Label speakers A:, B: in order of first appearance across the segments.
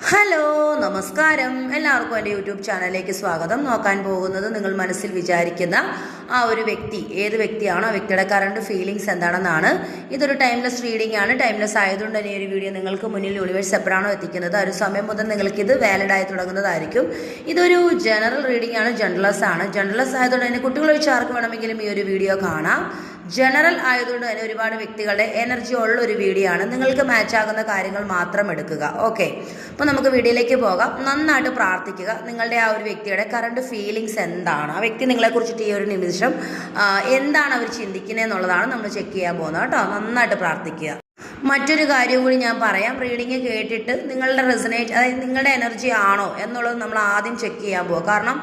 A: Hello നമസ്കാരം, എല്ലാവർക്കും എൻ്റെ യൂട്യൂബ് ചാനലിലേക്ക് സ്വാഗതം. നോക്കാൻ പോകുന്നത് നിങ്ങൾ മനസ്സിൽ വിചാരിക്കുന്ന ആ ഒരു വ്യക്തി ഏത് വ്യക്തിയാണോ, ആ വ്യക്തിയുടെ കറണ്ട് ഫീലിങ്സ് എന്താണെന്നാണ്. ഇതൊരു ടൈംലെസ് റീഡിംഗ് ആണ്. ടൈംലെസ് ആയതുകൊണ്ട് തന്നെ ഈ ഒരു വീഡിയോ നിങ്ങൾക്ക് മുന്നിൽ യൂണിവേഴ്സ് എപ്പോഴാണോ എത്തിക്കുന്നത് ആ ഒരു സമയം മുതൽ നിങ്ങൾക്കിത് വാലിഡായി തുടങ്ങുന്നതായിരിക്കും. ഇതൊരു ജനറൽ റീഡിംഗ് ആണ്, ജനറൽസ് ആണ്. ജനറൽസ് ആയതുകൊണ്ട് തന്നെ കുട്ടികൾ ഒഴിച്ച് ആർക്ക് വേണമെങ്കിലും ഈ ഒരു വീഡിയോ കാണാം. ജനറൽ ആയതുകൊണ്ട് തന്നെ ഒരുപാട് വ്യക്തികളുടെ എനർജി ഉള്ള ഒരു വീഡിയോ ആണ്. നിങ്ങൾക്ക് മാച്ച് ആകുന്ന കാര്യങ്ങൾ മാത്രം എടുക്കുക. ഓക്കെ, അപ്പോൾ നമുക്ക് വീഡിയോയിലേക്ക് പോകാം. നന്നായിട്ട് പ്രാർത്ഥിക്കുക. നിങ്ങളുടെ ആ ഒരു വ്യക്തിയുടെ കറണ്ട് ഫീലിങ്സ് എന്താണ്, ആ വ്യക്തി നിങ്ങളെക്കുറിച്ചിട്ട് ഈ ഒരു നിമിഷം എന്താണ് അവർ ചിന്തിക്കുന്നത് എന്നുള്ളതാണ് നമ്മൾ ചെക്ക് ചെയ്യാൻ പോകുന്നത് കേട്ടോ. നന്നായിട്ട് പ്രാർത്ഥിക്കുക. മറ്റൊരു കാര്യം കൂടി ഞാൻ പറയാം. റീഡിങ് കേട്ടിട്ട് നിങ്ങളുടെ റെസനേറ്റ്, അതായത് നിങ്ങളുടെ എനർജി ആണോ എന്നുള്ളത് നമ്മൾ ആദ്യം ചെക്ക് ചെയ്യാൻ പോകുക. കാരണം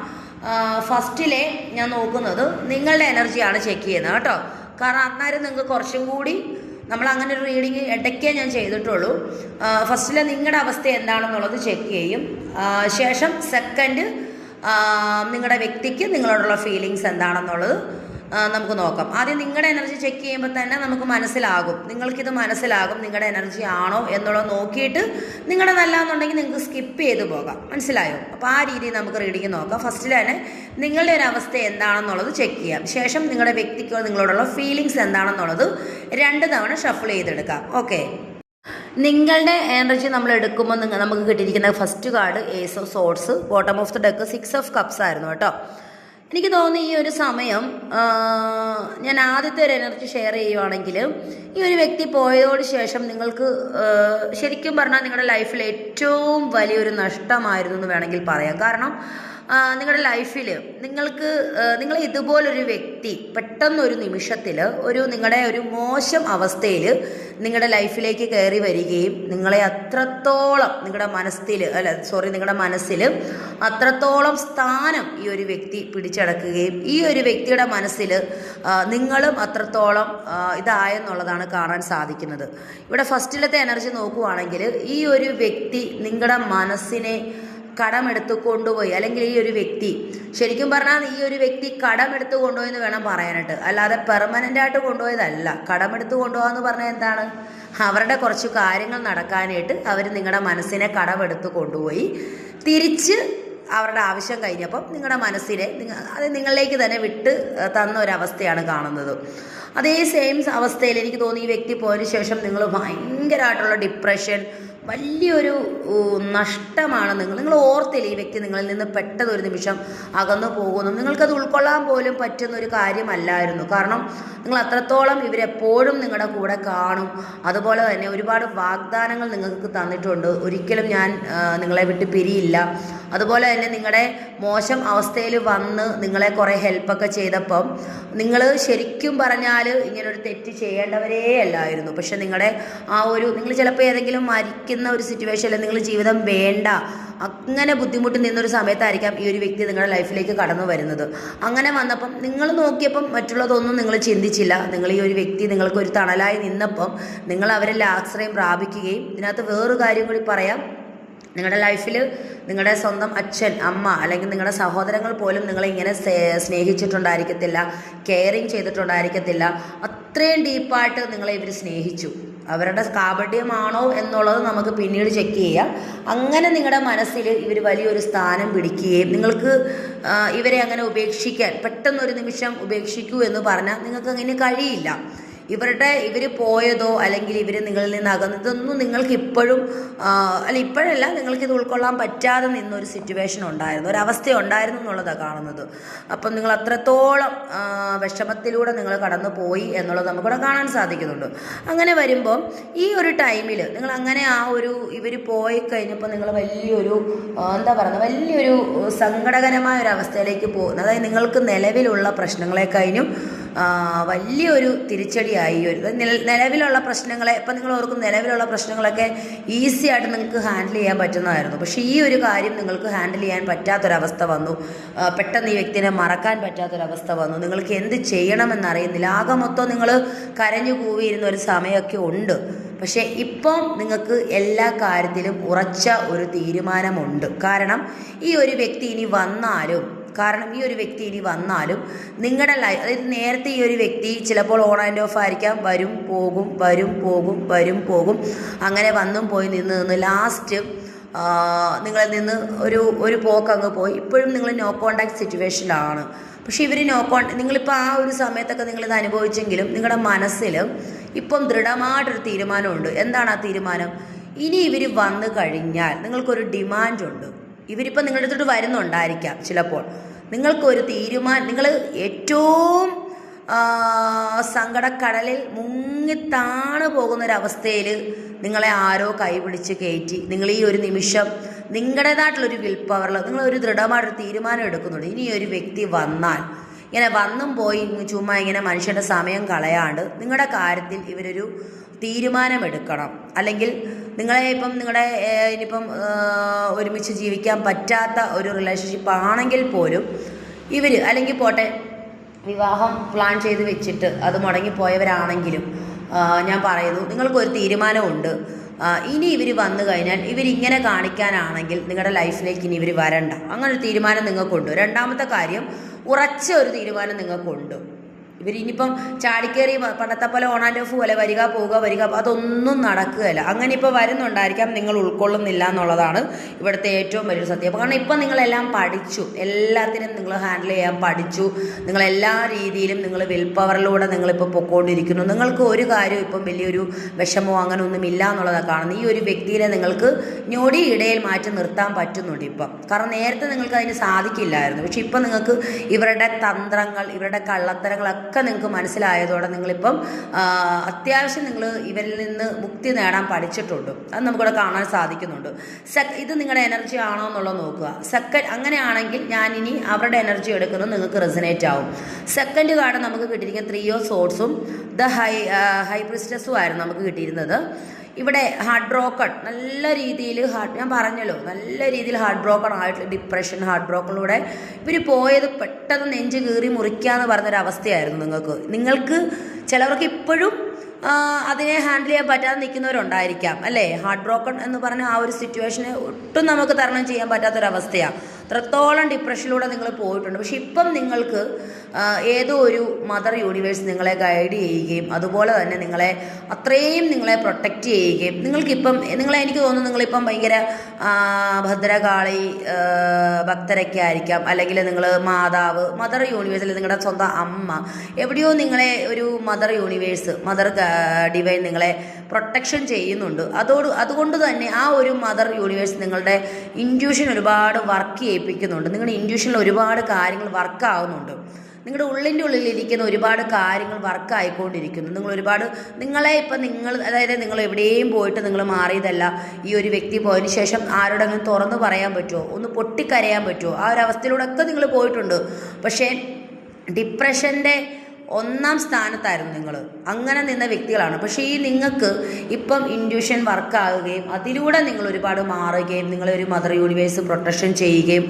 A: ഫസ്റ്റിലെ ഞാൻ നോക്കുന്നത് നിങ്ങളുടെ എനർജിയാണ് ചെക്ക് ചെയ്യുന്നത് കേട്ടോ. കാരണം അന്നേരം നിങ്ങൾക്ക് കുറച്ചും കൂടി, നമ്മൾ അങ്ങനെ ഒരു റീഡിങ് ഇടയ്ക്കേ ഞാൻ ചെയ്തിട്ടുള്ളൂ. ഫസ്റ്റിൽ നിങ്ങളുടെ അവസ്ഥ എന്താണെന്നുള്ളത് ചെക്ക് ചെയ്യും. ശേഷം സെക്കൻഡ് നിങ്ങളുടെ വ്യക്തിക്ക് നിങ്ങളോടുള്ള ഫീലിങ്സ് എന്താണെന്നുള്ളത് നമുക്ക് നോക്കാം. ആദ്യം നിങ്ങളുടെ എനർജി ചെക്ക് ചെയ്യുമ്പോൾ തന്നെ നമുക്ക് മനസ്സിലാകും, നിങ്ങൾക്കിത് മനസ്സിലാകും നിങ്ങളുടെ എനർജി ആണോ എന്നുള്ളത് നോക്കിയിട്ട് നിങ്ങളുടെ നല്ലതെന്നുണ്ടെങ്കിൽ നിങ്ങൾക്ക് സ്കിപ്പ് ചെയ്ത് പോകാം. മനസ്സിലായോ? അപ്പോൾ ആ രീതിയിൽ നമുക്ക് റീഡിങ് നോക്കാം. ഫസ്റ്റിൽ തന്നെ നിങ്ങളുടെ ഒരു അവസ്ഥ എന്താണെന്നുള്ളത് ചെക്ക് ചെയ്യാം. ശേഷം നിങ്ങളുടെ വ്യക്തിക്കോ നിങ്ങളോടുള്ള ഫീലിങ്സ് എന്താണെന്നുള്ളത് 2 തവണ ഷഫിൾ ചെയ്തെടുക്കാം. ഓക്കെ, നിങ്ങളുടെ എനർജി നമ്മൾ എടുക്കുമ്പോൾ നമുക്ക് കിട്ടിയിരിക്കുന്ന first card ace of swords, bottom of the deck 6 of cups ആയിരുന്നു കേട്ടോ. എനിക്ക് തോന്നുന്നു ഈ ഒരു സമയം ഞാൻ ആദ്യത്തെ ഒരു എനർജി ഷെയർ ചെയ്യുവാണെങ്കിൽ, ഈ ഒരു വ്യക്തി പോയതോട് ശേഷം നിങ്ങൾക്ക് ശരിക്കും പറഞ്ഞാൽ നിങ്ങളുടെ ലൈഫിൽ ഏറ്റവും വലിയൊരു നഷ്ടമായിരുന്നു എന്ന് വേണമെങ്കിൽ പറയാം. കാരണം നിങ്ങളുടെ ലൈഫിൽ നിങ്ങൾ ഇതുപോലൊരു വ്യക്തി പെട്ടെന്നൊരു നിമിഷത്തിൽ നിങ്ങളുടെ ഒരു മോശം അവസ്ഥയിൽ നിങ്ങളുടെ ലൈഫിലേക്ക് കയറി വരികയും നിങ്ങളെ അത്രത്തോളം നിങ്ങളുടെ മനസ്സിൽ അത്രത്തോളം സ്ഥാനം ഈ ഒരു വ്യക്തി പിടിച്ചടക്കുകയും ഈ ഒരു വ്യക്തിയുടെ മനസ്സിൽ നിങ്ങളും അത്രത്തോളം ഇതായെന്നുള്ളതാണ് കാണാൻ സാധിക്കുന്നത്. ഇവിടെ ഫസ്റ്റിലത്തെ എനർജി നോക്കുവാണെങ്കിൽ ഈ ഒരു വ്യക്തി നിങ്ങളുടെ മനസ്സിനെ കടമെടുത്ത് കൊണ്ടുപോയി, അല്ലെങ്കിൽ ഈ ഒരു വ്യക്തി ശരിക്കും പറഞ്ഞാൽ ഈ ഒരു വ്യക്തി കടമെടുത്ത് കൊണ്ടുപോയെന്ന് വേണം പറയാനായിട്ട്, അല്ലാതെ പെർമനൻ്റ് ആയിട്ട് കൊണ്ടുപോയതല്ല. കടമെടുത്ത് കൊണ്ടുപോകാന്ന് പറഞ്ഞാൽ എന്താണ്, അവരുടെ കുറച്ച് കാര്യങ്ങൾ നടക്കാനായിട്ട് അവർ നിങ്ങളുടെ മനസ്സിനെ കടമെടുത്ത് കൊണ്ടുപോയി തിരിച്ച് അവരുടെ ആവശ്യം കഴിഞ്ഞപ്പം നിങ്ങളുടെ മനസ്സിനെ അത് നിങ്ങളിലേക്ക് തന്നെ വിട്ട് തന്ന ഒരവസ്ഥയാണ് കാണുന്നത്. അതേ സെയിം അവസ്ഥയിൽ എനിക്ക് തോന്നി ഈ വ്യക്തി പോയതിനു ശേഷം നിങ്ങൾ ഭയങ്കരമായിട്ടുള്ള ഡിപ്രഷൻ, വലിയൊരു നഷ്ടമാണ്. നിങ്ങൾ ഓർത്തില്ല ഈ വ്യക്തി നിങ്ങളിൽ നിന്ന് പെട്ടെന്ന് ഒരു നിമിഷം അകന്നു പോകുന്നു. നിങ്ങൾക്കത് ഉൾക്കൊള്ളാൻ പോലും പറ്റുന്ന ഒരു കാര്യമല്ലായിരുന്നു. കാരണം നിങ്ങൾ അത്രത്തോളം ഇവരെപ്പോഴും നിങ്ങളുടെ കൂടെ കാണും. അതുപോലെ തന്നെ ഒരുപാട് വാഗ്ദാനങ്ങൾ നിങ്ങൾക്ക് തന്നിട്ടുണ്ട്, ഒരിക്കലും ഞാൻ നിങ്ങളെ വിട്ട് പിരിയില്ല. അതുപോലെ തന്നെ നിങ്ങളുടെ മോശം അവസ്ഥയിൽ വന്ന് നിങ്ങളെ കുറേ ഹെൽപ്പൊക്കെ ചെയ്തപ്പം നിങ്ങൾ ശരിക്കും പറഞ്ഞാൽ ഇങ്ങനൊരു തെറ്റ് ചെയ്യേണ്ടവരേ അല്ലായിരുന്നു. പക്ഷെ നിങ്ങൾ ചിലപ്പോൾ ഏതെങ്കിലും മരിക്കുന്ന ഒരു സിറ്റുവേഷനിൽ നിങ്ങൾ ജീവിതം വേണ്ട അങ്ങനെ ബുദ്ധിമുട്ട് നിന്നൊരു സമയത്തായിരിക്കാം ഈ ഒരു വ്യക്തി നിങ്ങളുടെ ലൈഫിലേക്ക് കടന്നു വരുന്നത്. അങ്ങനെ വന്നപ്പം നിങ്ങൾ നോക്കിയപ്പം മറ്റുള്ളതൊന്നും നിങ്ങൾ ചിന്തിച്ചില്ല. നിങ്ങൾ ഈ ഒരു വ്യക്തി നിങ്ങൾക്കൊരു തണലായി നിന്നപ്പം നിങ്ങൾ അവരെല്ലാം ആശ്രയം പ്രാപിക്കുകയും, ഇതിനകത്ത് വേറൊരു കാര്യം കൂടി പറയാം. നിങ്ങളുടെ ലൈഫിൽ നിങ്ങളുടെ സ്വന്തം അച്ഛൻ, അമ്മ, അല്ലെങ്കിൽ നിങ്ങളുടെ സഹോദരങ്ങൾ പോലും നിങ്ങളെ ഇങ്ങനെ സ്നേഹിച്ചിട്ടുണ്ടായിരിക്കത്തില്ല, കെയറിങ് ചെയ്തിട്ടുണ്ടായിരിക്കത്തില്ല. അത്രയും ഡീപ്പായിട്ട് നിങ്ങളെ ഇവർ സ്നേഹിച്ചു. അവരുടെ കാപട്യമാണോ എന്നുള്ളത് നമുക്ക് പിന്നീട് ചെക്ക് ചെയ്യാം. അങ്ങനെ നിങ്ങളുടെ മനസ്സിൽ ഇവർ വലിയൊരു സ്ഥാനം പിടിക്കുകയും നിങ്ങൾക്ക് ഇവരെ അങ്ങനെ ഉപേക്ഷിക്കാൻ, പെട്ടെന്നൊരു നിമിഷം ഉപേക്ഷിക്കൂ എന്ന് പറഞ്ഞാൽ നിങ്ങൾക്ക് അങ്ങനെ കഴിയില്ല. ഇവർ പോയതോ അല്ലെങ്കിൽ ഇവർ നിങ്ങളിൽ നിന്ന് അകന്നതൊന്നും നിങ്ങൾക്ക് ഇപ്പോഴും ഇപ്പോഴല്ല, നിങ്ങൾക്കിത് ഉൾക്കൊള്ളാൻ പറ്റാതെ നിന്നൊരു സിറ്റുവേഷൻ ഉണ്ടായിരുന്നു, ഒരവസ്ഥ ഉണ്ടായിരുന്നു എന്നുള്ളതാണ് കാണുന്നത്. അപ്പം നിങ്ങൾ അത്രത്തോളം വിഷമത്തിലൂടെ നിങ്ങൾ കടന്നു പോയി എന്നുള്ളത് നമുക്കിവിടെ കാണാൻ സാധിക്കുന്നുണ്ട്. അങ്ങനെ വരുമ്പം ഈ ഒരു ടൈമിൽ നിങ്ങൾ അങ്ങനെ ഇവർ പോയി കഴിഞ്ഞപ്പോൾ നിങ്ങൾ വലിയൊരു വലിയൊരു സങ്കടകരമായ ഒരു അവസ്ഥയിലേക്ക് പോകുന്നത്, അതായത് നിങ്ങൾക്ക് നിലവിലുള്ള പ്രശ്നങ്ങളെ കഴിഞ്ഞും വലിയൊരു തിരിച്ചടിയായി. നിലവിലുള്ള പ്രശ്നങ്ങളെ ഇപ്പം നിങ്ങൾ ഓർക്കും, നിലവിലുള്ള പ്രശ്നങ്ങളൊക്കെ ഈസി ആയിട്ട് നിങ്ങൾക്ക് ഹാൻഡിൽ ചെയ്യാൻ പറ്റുന്നതായിരുന്നു. പക്ഷേ ഈ ഒരു കാര്യം നിങ്ങൾക്ക് ഹാൻഡിൽ ചെയ്യാൻ പറ്റാത്തൊരവസ്ഥ വന്നു. പെട്ടെന്ന് ഈ വ്യക്തിനെ മറക്കാൻ പറ്റാത്തൊരവസ്ഥ വന്നു. നിങ്ങൾക്ക് എന്ത് ചെയ്യണമെന്നറിയുന്നില്ല. ആകെ മൊത്തം നിങ്ങൾ കരഞ്ഞു കൂവിയിരുന്ന ഒരു സമയമൊക്കെ ഉണ്ട്. പക്ഷേ ഇപ്പം നിങ്ങൾക്ക് എല്ലാ കാര്യത്തിലും ഉറച്ച ഒരു തീരുമാനമുണ്ട്. കാരണം ഈ ഒരു വ്യക്തി ഇനി വന്നാലും നിങ്ങളുടെ ലൈഫ്, അതായത് നേരത്തെ ഈ ഒരു വ്യക്തി ചിലപ്പോൾ ഓൺ ആൻഡ് ഓഫ് ആയിരിക്കാം, വരും പോകും അങ്ങനെ വന്നും പോയി നിന്ന് ലാസ്റ്റ് നിങ്ങളിൽ നിന്ന് ഒരു പോക്കങ്ങ് പോയി. ഇപ്പോഴും നിങ്ങൾ നോ കോണ്ടാക്ട് സിറ്റുവേഷനിലാണ്. പക്ഷേ ഇവർ നിങ്ങളിപ്പോൾ ആ ഒരു സമയത്തൊക്കെ നിങ്ങളിത് അനുഭവിച്ചെങ്കിലും നിങ്ങളുടെ മനസ്സിൽ ഇപ്പം ദൃഢമായിട്ടൊരു തീരുമാനമുണ്ട്. എന്താണ് ആ തീരുമാനം? ഇനി ഇവർ വന്നു കഴിഞ്ഞാൽ നിങ്ങൾക്കൊരു ഡിമാൻഡുണ്ട്. ഇവരിപ്പം നിങ്ങളുടെ അടുത്തോട്ട് വരുന്നുണ്ടായിരിക്കാം. ചിലപ്പോൾ നിങ്ങൾക്കൊരു നിങ്ങൾ ഏറ്റവും സങ്കടക്കടലിൽ മുങ്ങിത്താണ് പോകുന്നൊരവസ്ഥയിൽ നിങ്ങളെ ആരോ കൈപിടിച്ച് കയറ്റി നിങ്ങൾ ഈ ഒരു നിമിഷം നിങ്ങളുടേതായിട്ടുള്ളൊരു വിൽ പവറിൽ നിങ്ങളൊരു ദൃഢമായിട്ടൊരു തീരുമാനം എടുക്കുന്നുണ്ട്. ഇനി ഒരു വ്യക്തി വന്നാൽ ഇങ്ങനെ വന്നും പോയി ചുമ്മാ ഇങ്ങനെ മനുഷ്യൻ്റെ സമയം കളയാണ്ട് നിങ്ങളുടെ കാര്യത്തിൽ ഇവരൊരു തീരുമാനമെടുക്കണം. അല്ലെങ്കിൽ നിങ്ങളെ ഇനിയിപ്പം ഒരുമിച്ച് ജീവിക്കാൻ പറ്റാത്ത ഒരു റിലേഷൻഷിപ്പ് ആണെങ്കിൽ പോലും ഇവർ, അല്ലെങ്കിൽ പോട്ടെ വിവാഹം പ്ലാൻ ചെയ്ത് വെച്ചിട്ട് അത് മുടങ്ങിപ്പോയവരാണെങ്കിലും ഞാൻ പറയുന്നു, നിങ്ങൾക്കൊരു തീരുമാനമുണ്ട്. ഇനി ഇവർ വന്നു കഴിഞ്ഞാൽ ഇവരിങ്ങനെ കാണിക്കാനാണെങ്കിൽ നിങ്ങളുടെ ലൈഫിലേക്ക് ഇനി ഇവർ വരണ്ട. അങ്ങനൊരു തീരുമാനം നിങ്ങൾക്കുണ്ട്. രണ്ടാമത്തെ കാര്യം, ഉറച്ച ഒരു തീരുമാനം നിങ്ങൾക്കുണ്ട്. ഇവരിനിയിപ്പം ചാടിക്കേറി പണ്ടത്തെ പോലെ ഓൺ ആൻഡ് ഓഫ് പോലെ വരിക പോവുക അതൊന്നും നടക്കുകയില്ല. അങ്ങനെ ഇപ്പോൾ വരുന്നുണ്ടായിരിക്കാം, നിങ്ങൾ ഉൾക്കൊള്ളുന്നില്ല എന്നുള്ളതാണ് ഇവിടുത്തെ ഏറ്റവും വലിയൊരു സത്യം. കാരണം ഇപ്പം നിങ്ങളെല്ലാം പഠിച്ചു, എല്ലാത്തിനും നിങ്ങൾ ഹാൻഡിൽ ചെയ്യാൻ പഠിച്ചു. നിങ്ങളെല്ലാ രീതിയിലും നിങ്ങൾ വിൽ പവറിലൂടെ നിങ്ങളിപ്പോൾ പൊക്കോണ്ടിരിക്കുന്നു. നിങ്ങൾക്ക് ഒരു കാര്യവും ഇപ്പം വലിയൊരു വിഷമോ അങ്ങനെ ഒന്നും ഇല്ല എന്നുള്ളതാണ് കാണുന്നത്. ഈ ഒരു വ്യക്തിയെ നിങ്ങൾക്ക് ഞൊടി ഇടയിൽ മാറ്റി നിർത്താൻ പറ്റുന്നുണ്ട് ഇപ്പം. കാരണം നേരത്തെ നിങ്ങൾക്ക് അതിന് സാധിക്കില്ലായിരുന്നു. പക്ഷെ ഇപ്പം നിങ്ങൾക്ക് ഇവരുടെ തന്ത്രങ്ങൾ, ഇവരുടെ കള്ളത്തരങ്ങളൊക്കെ നിങ്ങൾക്ക് മനസ്സിലായതോടെ നിങ്ങളിപ്പം അത്യാവശ്യം നിങ്ങൾ ഇവരിൽ നിന്ന് മുക്തി നേടാൻ പഠിച്ചിട്ടുണ്ട്. അത് നമുക്കിവിടെ കാണാൻ സാധിക്കുന്നുണ്ട്. ഇത് നിങ്ങളുടെ എനർജി ആണോ എന്നുള്ളത് നോക്കുക. അങ്ങനെയാണെങ്കിൽ ഞാനിനി അവരുടെ എനർജി എടുക്കുന്നത് നിങ്ങൾക്ക് റെസനേറ്റ് ആവും. സെക്കൻഡ് കാർഡ് നമുക്ക് കിട്ടിയിരിക്കുന്ന 3 ഓഫ് സോർട്സും ഹൈ പ്രിസ്റ്റസും ആയിരുന്നു നമുക്ക് കിട്ടിയിരുന്നത്. ഇവിടെ ഹാർട്ട് ബ്രോക്കൺ, നല്ല രീതിയിൽ ഞാൻ പറഞ്ഞല്ലോ, നല്ല രീതിയിൽ ഹാർട്ട് ബ്രോക്കൺ ആയിട്ടുള്ള ഡിപ്രഷൻ, ഹാർട്ട് ബ്രോക്കണിലൂടെ ഇവർ പോയത് പെട്ടെന്ന് നെഞ്ച് കീറി മുറിക്കാന്ന് പറഞ്ഞൊരവസ്ഥയായിരുന്നു നിങ്ങൾക്ക്. ചിലവർക്ക് ഇപ്പോഴും അതിനെ ഹാൻഡിൽ ചെയ്യാൻ പറ്റാതെ നിൽക്കുന്നവരുണ്ടായിരിക്കാം അല്ലേ. ഹാർട്ട് ബ്രോക്കൺ എന്ന് പറഞ്ഞ ആ ഒരു സിറ്റുവേഷനെ ഒട്ടും നമുക്ക് തരണം ചെയ്യാൻ പറ്റാത്തൊരവസ്ഥയാണ്. അത്രത്തോളം ഡിപ്രഷനിലൂടെ നിങ്ങൾ പോയിട്ടുണ്ട്. പക്ഷെ ഇപ്പം നിങ്ങൾക്ക് ഏതോ ഒരു മദർ യൂണിവേഴ്സ് നിങ്ങളെ ഗൈഡ് ചെയ്യുകയും അതുപോലെ തന്നെ നിങ്ങളെ പ്രൊട്ടക്റ്റ് ചെയ്യുകയും എനിക്ക് തോന്നുന്നു നിങ്ങളിപ്പം ഭയങ്കര ഭദ്രകാളി ഭക്തരൊക്കെ ആയിരിക്കാം. അല്ലെങ്കിൽ നിങ്ങൾ മദർ യൂണിവേഴ്സിൽ നിങ്ങളുടെ സ്വന്തം അമ്മ എവിടെയോ നിങ്ങളെ ഒരു മദർ യൂണിവേഴ്സ്, മദർ ഡിവൈൻ നിങ്ങളെ പ്രൊട്ടക്ഷൻ ചെയ്യുന്നുണ്ട്. അതുകൊണ്ട് തന്നെ ആ ഒരു മദർ യൂണിവേഴ്സ് നിങ്ങളുടെ ഇൻറ്റ്യൂഷൻ ഒരുപാട് വർക്ക് ചെയ്യിപ്പിക്കുന്നുണ്ട്. നിങ്ങളുടെ ഇൻറ്റ്യൂഷനിൽ ഒരുപാട് കാര്യങ്ങൾ വർക്കാവുന്നുണ്ട്. നിങ്ങളുടെ ഉള്ളിലിരിക്കുന്ന ഒരുപാട് കാര്യങ്ങൾ വർക്കായിക്കൊണ്ടിരിക്കുന്നു. അതായത് നിങ്ങൾ എവിടെയും പോയിട്ട് നിങ്ങൾ മാറിയതല്ല. ഈ ഒരു വ്യക്തി പോയതിന് ശേഷം ആരോടെങ്കിലും തുറന്നു പറയാൻ പറ്റുമോ, ഒന്ന് പൊട്ടിക്കരയാൻ പറ്റുമോ, ആ ഒരു അവസ്ഥയിലൂടെ ഒക്കെ നിങ്ങൾ പോയിട്ടുണ്ട്. പക്ഷേ ഡിപ്രഷൻ്റെ 1ാം സ്ഥാനത്തായിരുന്നു നിങ്ങൾ. അങ്ങനെ നിന്ന വ്യക്തികളാണ്. പക്ഷേ നിങ്ങൾക്ക് ഇപ്പം ഇൻറ്റ്യൂഷൻ വർക്കാവുകയും അതിലൂടെ നിങ്ങൾ ഒരുപാട് മാറുകയും നിങ്ങളൊരു മദർ യൂണിവേഴ്സ് പ്രൊട്ടക്ഷൻ ചെയ്യുകയും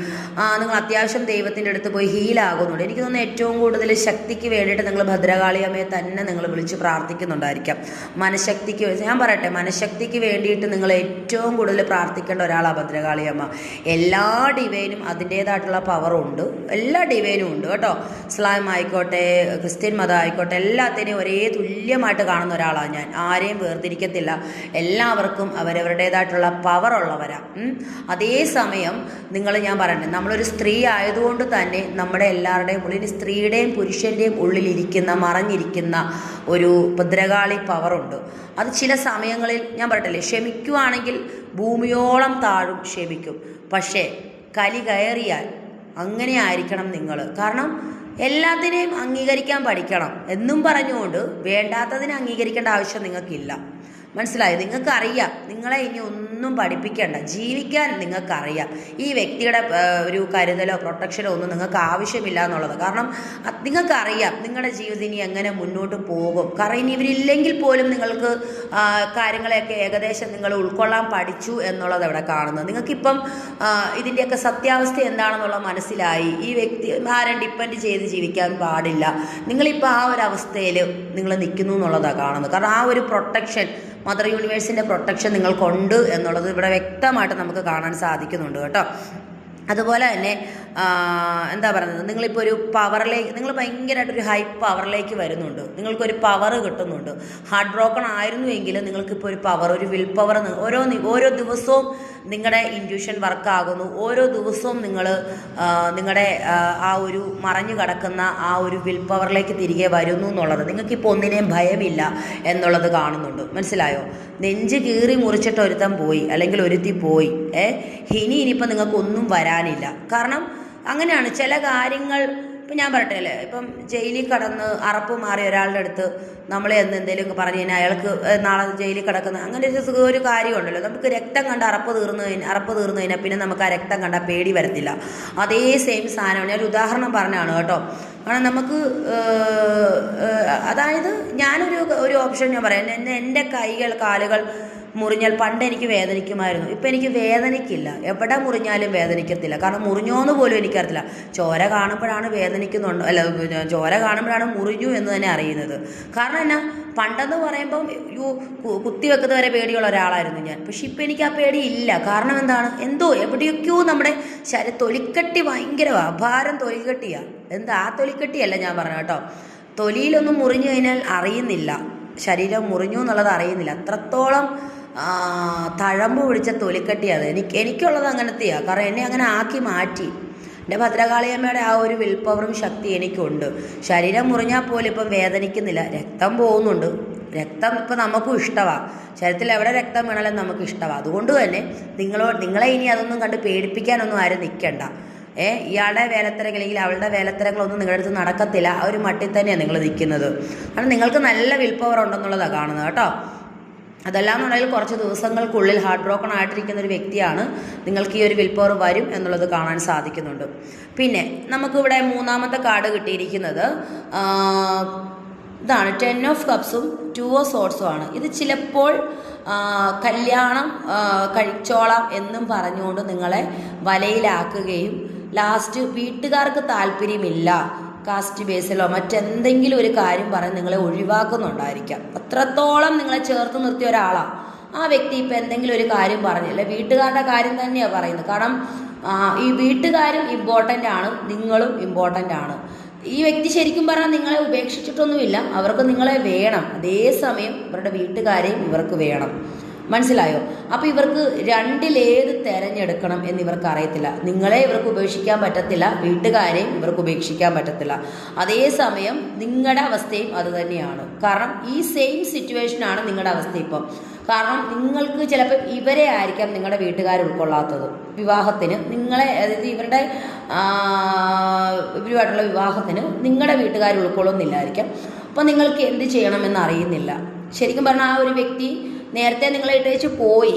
A: നിങ്ങൾ അത്യാവശ്യം ദൈവത്തിൻ്റെ അടുത്ത് പോയി ഹീലാകുന്നുണ്ട്. എനിക്ക് തോന്നുന്നു ഏറ്റവും കൂടുതൽ ശക്തിക്ക് വേണ്ടിയിട്ട് നിങ്ങൾ ഭദ്രകാളിയമ്മയെ തന്നെ നിങ്ങൾ വിളിച്ച് പ്രാർത്ഥിക്കുന്നുണ്ടായിരിക്കാം. മനഃശക്തിക്ക് ഞാൻ പറയട്ടെ, മനഃശക്തിക്ക് വേണ്ടിയിട്ട് നിങ്ങൾ ഏറ്റവും കൂടുതൽ പ്രാർത്ഥിക്കേണ്ട ഒരാളാണ് ഭദ്രകാളിയമ്മ. എല്ലാ ഡിവൈനും അതിൻ്റേതായിട്ടുള്ള പവറുണ്ട്, എല്ലാ ഡിവൈനും ഉണ്ട് കേട്ടോ. ഇസ്ലാം ആയിക്കോട്ടെ, ക്രിസ്ത്യൻ മതം ആയിക്കോട്ടെ, എല്ലാത്തിനെയും ഒരേ തുല്യമായിട്ട് കാണുന്ന ഒരാളാണ് ഞാൻ. ആരെയും വേർതിരിക്കത്തില്ല. എല്ലാവർക്കും അവരവരുടേതായിട്ടുള്ള പവറുള്ളവരാണ്. അതേസമയം ഞാൻ പറയട്ടെ, നമ്മളൊരു സ്ത്രീ ആയതുകൊണ്ട് തന്നെ നമ്മുടെ എല്ലാവരുടെയും ഉള്ളിൽ, സ്ത്രീയുടെയും പുരുഷൻ്റെയും മറഞ്ഞിരിക്കുന്ന ഒരു ഭദ്രകാളി പവറുണ്ട്. അത് ചില സമയങ്ങളിൽ ഞാൻ പറയട്ടല്ലേ, ക്ഷമിക്കുവാണെങ്കിൽ ഭൂമിയോളം താഴും, ക്ഷമിക്കും. പക്ഷേ കലി കയറിയാൽ അങ്ങനെ ആയിരിക്കണം നിങ്ങൾ. കാരണം എല്ലാത്തിനെയും അംഗീകരിക്കാൻ പഠിക്കണം എന്നും പറഞ്ഞുകൊണ്ട് വേണ്ടാത്തതിനെ അംഗീകരിക്കേണ്ട ആവശ്യം നിങ്ങൾക്കില്ല. മനസ്സിലായി? നിങ്ങൾക്കറിയാം, നിങ്ങളെ ഇനി ഒന്നും പഠിപ്പിക്കേണ്ട, ജീവിക്കാൻ നിങ്ങൾക്കറിയാം. ഈ വ്യക്തിയുടെ ഒരു കരുതലോ പ്രൊട്ടക്ഷനോ ഒന്നും നിങ്ങൾക്ക് ആവശ്യമില്ല എന്നുള്ളത്. കാരണം നിങ്ങൾക്കറിയാം നിങ്ങളുടെ ജീവിതം ഇനി എങ്ങനെ മുന്നോട്ട് പോകും. കാരണം ഇനി ഇവരില്ലെങ്കിൽ പോലും നിങ്ങൾക്ക് കാര്യങ്ങളെയൊക്കെ ഏകദേശം നിങ്ങൾ ഉൾക്കൊള്ളാൻ പഠിച്ചു എന്നുള്ളത് ഇവിടെ കാണുന്നത്. നിങ്ങൾക്കിപ്പം ഇതിൻ്റെയൊക്കെ സത്യാവസ്ഥ എന്താണെന്നുള്ളത് മനസ്സിലായി. ഈ വ്യക്തി ആരും ഡിപ്പെൻഡ് ചെയ്ത് ജീവിക്കാൻ പാടില്ല. നിങ്ങളിപ്പോൾ ആ ഒരു അവസ്ഥയിൽ നിങ്ങൾ നിൽക്കുന്നു എന്നുള്ളതാണ് കാണുന്നത്. കാരണം ആ ഒരു പ്രൊട്ടക്ഷൻ, മദർ യൂണിവേഴ്സിൻ്റെ പ്രൊട്ടക്ഷൻ നിങ്ങൾക്കുണ്ട് എന്നുള്ളത് ഇവിടെ വ്യക്തമായിട്ട് നമുക്ക് കാണാൻ സാധിക്കുന്നുണ്ട് കേട്ടോ. അതുപോലെ തന്നെ എന്താ പറയുന്നത്, നിങ്ങളിപ്പോൾ ഒരു പവറിലേക്ക്, നിങ്ങൾ ഭയങ്കരമായിട്ടൊരു ഹൈ പവറിലേക്ക് വരുന്നുണ്ട്, നിങ്ങൾക്കൊരു പവർ കിട്ടുന്നുണ്ട്. ഹാർട്ട് ബ്രോക്കൺ ആയിരുന്നുവെങ്കിൽ നിങ്ങൾക്കിപ്പോൾ ഒരു പവർ, ഒരു വിൽ പവർ ഓരോ ദിവസവും നിങ്ങളുടെ ഇൻറ്റ്യൂഷൻ വർക്കാകുന്നു. ഓരോ ദിവസവും നിങ്ങളുടെ ആ ഒരു മറഞ്ഞു കിടക്കുന്ന ആ ഒരു വിൽ പവറിലേക്ക് തിരികെ വരുന്നു എന്നുള്ളത്, നിങ്ങൾക്കിപ്പോൾ ഒന്നിനെയും ഭയമില്ല എന്നുള്ളത് കാണുന്നുണ്ട്. മനസ്സിലായോ? നെഞ്ച് കീറി മുറിച്ചിട്ട് ഒരുത്തൻ പോയി, അല്ലെങ്കിൽ ഒരുത്തി പോയി. ഇനിയിപ്പോൾ നിങ്ങൾക്കൊന്നും വരാനില്ല. കാരണം അങ്ങനെയാണ് ചില കാര്യങ്ങൾ. ഇപ്പം ഞാൻ പറയട്ടെ അല്ലേ, ഇപ്പം ജയിലിൽ കടന്ന് അറപ്പ് മാറിയ ഒരാളുടെ അടുത്ത് നമ്മളെ എന്തെങ്കിലും പറഞ്ഞു കഴിഞ്ഞാൽ അയാൾക്ക് നാളെ ജയിലിൽ കിടക്കുന്ന അങ്ങനെ ഒരു കാര്യമുണ്ടല്ലോ. നമുക്ക് രക്തം കണ്ട അറപ്പ് തീർന്നു കഴിഞ്ഞാൽ പിന്നെ നമുക്ക് ആ രക്തം കണ്ട പേടി വരത്തില്ല. അതേ സെയിം സാധനമാണ്. ഞാൻ ഒരു ഉദാഹരണം പറഞ്ഞാണ് കേട്ടോ. കാരണം നമുക്ക് അതായത് ഞാനൊരു ഓപ്ഷൻ ഞാൻ പറയാം. എൻ്റെ കൈകൾ കാലുകൾ മുറിഞ്ഞാൽ പണ്ട് എനിക്ക് വേദനിക്കുമായിരുന്നു, ഇപ്പം എനിക്ക് വേദനിക്കില്ല. എവിടെ മുറിഞ്ഞാലും വേദനിക്കത്തില്ല. കാരണം മുറിഞ്ഞോന്ന് പോലും എനിക്കറിയില്ല. ചോര കാണുമ്പോഴാണ് വേദനിക്കുന്നുണ്ടോ, അല്ല ചോര കാണുമ്പോഴാണ് മുറിഞ്ഞു എന്ന് തന്നെ അറിയുന്നത്. കാരണം എന്നാ, പണ്ടെന്ന് പറയുമ്പം കുത്തിവെക്കുന്നത് വരെ പേടിയുള്ള ഒരാളായിരുന്നു ഞാൻ. പക്ഷെ ഇപ്പം എനിക്ക് ആ പേടി ഇല്ല. കാരണം എന്താണ്, എവിടെയൊക്കെയോ നമ്മുടെ തൊലിക്കട്ടി ഭയങ്കരമാണ്, ഭാരം തൊലിക്കട്ടിയാണ്. ആ തൊലിക്കട്ടിയല്ല ഞാൻ പറഞ്ഞു കേട്ടോ. തൊലിയിലൊന്നും മുറിഞ്ഞു കഴിഞ്ഞാൽ അറിയുന്നില്ല, ശരീരം മുറിഞ്ഞു എന്നുള്ളത് അറിയുന്നില്ല. അത്രത്തോളം തഴമ്പ് പിടിച്ച തൊലിക്കട്ടിയാണ് എനിക്കുള്ളത്. അങ്ങനത്തെയാണ്. കാരണം എന്നെ അങ്ങനെ ആക്കി മാറ്റി. എൻ്റെ ഭദ്രകാളിയമ്മയുടെ ആ ഒരു വിൽ പവറും ശക്തി എനിക്കുണ്ട്. ശരീരം മുറിഞ്ഞാൽ പോലും ഇപ്പം വേദനിക്കുന്നില്ല, രക്തം പോകുന്നുണ്ട്. രക്തം ഇപ്പം നമുക്കും ഇഷ്ടമാണ്. ശരീരത്തിൽ എവിടെ രക്തം വീണാലും നമുക്ക് ഇഷ്ടമാണ്. അതുകൊണ്ട് തന്നെ നിങ്ങളെ ഇനി അതൊന്നും കണ്ട് പേടിപ്പിക്കാനൊന്നും ആരും നിൽക്കണ്ട. ഇയാളുടെ വേലത്തരങ്ങൾ അല്ലെങ്കിൽ അവളുടെ വേലത്തരങ്ങളൊന്നും നിങ്ങളുടെ അടുത്ത് നടക്കത്തില്ല. ആ ഒരു മട്ടിൽ തന്നെയാണ് നിങ്ങൾ നിൽക്കുന്നത്. കാരണം നിങ്ങൾക്ക് നല്ല വിൽ പവർ ഉണ്ടെന്നുള്ളതാണ് കാണുന്നത് കേട്ടോ. അതല്ലാന്നുണ്ടെങ്കിൽ കുറച്ച് ദിവസങ്ങൾക്കുള്ളിൽ ഹാർട്ട് ബ്രോക്കൺ ആയിട്ടിരിക്കുന്ന ഒരു വ്യക്തിയാണ്. നിങ്ങൾക്ക് ഈ ഒരു വിൽ പവർ വരും എന്നുള്ളത് കാണാൻ സാധിക്കുന്നുണ്ട്. പിന്നെ നമുക്കിവിടെ മൂന്നാമത്തെ കാർഡ് കിട്ടിയിരിക്കുന്നത് ഇതാണ്. 10 ഓഫ് കപ്സും 2 ഓഫ് സോർട്സും ആണ്. ഇത് ചിലപ്പോൾ കല്യാണം കഴിച്ചോളാം എന്നും പറഞ്ഞുകൊണ്ട് നിങ്ങളെ വലയിലാക്കുകയും ലാസ്റ്റ് വീട്ടുകാർക്ക് താല്പര്യമില്ല, കാസ്റ്റ് ബേസിലോ മറ്റെന്തെങ്കിലും ഒരു കാര്യം പറഞ്ഞ് നിങ്ങളെ ഒഴിവാക്കുന്നുണ്ടായിരിക്കാം. അത്രത്തോളം നിങ്ങളെ ചേർത്ത് നിർത്തിയ ഒരാളാണ് ആ വ്യക്തി. ഇപ്പം എന്തെങ്കിലും ഒരു കാര്യം പറഞ്ഞില്ല, വീട്ടുകാരുടെ കാര്യം തന്നെയാണ് പറയുന്നത്. കാരണം ഈ വീട്ടുകാരും ഇമ്പോർട്ടൻ്റ് ആണ്, നിങ്ങളും ഇമ്പോർട്ടൻ്റ് ആണ്. ഈ വ്യക്തി ശരിക്കും പറഞ്ഞാൽ നിങ്ങളെ ഉപേക്ഷിച്ചിട്ടൊന്നുമില്ല, അവർക്ക് നിങ്ങളെ വേണം. അതേസമയം ഇവരുടെ വീട്ടുകാരെയും ഇവർക്ക് വേണം. മനസ്സിലായോ? അപ്പോൾ ഇവർക്ക് രണ്ടിലേത് തിരഞ്ഞെടുക്കണം എന്നിവർക്ക് അറിയത്തില്ല. നിങ്ങളെ ഇവർക്ക് ഉപേക്ഷിക്കാൻ പറ്റത്തില്ല, വീട്ടുകാരെയും ഇവർക്ക് ഉപേക്ഷിക്കാൻ പറ്റത്തില്ല. അതേസമയം നിങ്ങളുടെ അവസ്ഥയും അത് തന്നെയാണ്. കാരണം ഈ സെയിം സിറ്റുവേഷനാണ് നിങ്ങളുടെ അവസ്ഥ ഇപ്പം. കാരണം നിങ്ങൾക്ക് ചിലപ്പോൾ ഇവരെ ആയിരിക്കാം നിങ്ങളുടെ വീട്ടുകാർ ഉൾക്കൊള്ളാത്തത്. വിവാഹത്തിന് നിങ്ങളെ, അതായത് ഇവരുമായിട്ടുള്ള വിവാഹത്തിന് നിങ്ങളുടെ വീട്ടുകാർ ഉൾക്കൊള്ളുന്നില്ലായിരിക്കാം. അപ്പോൾ നിങ്ങൾക്ക് എന്ത് ചെയ്യണമെന്ന് അറിയുന്നില്ല. ശരിക്കും പറഞ്ഞാൽ ആ ഒരു വ്യക്തി നേരത്തെ നിങ്ങളെ ഇട്ടേച്ച് പോയി,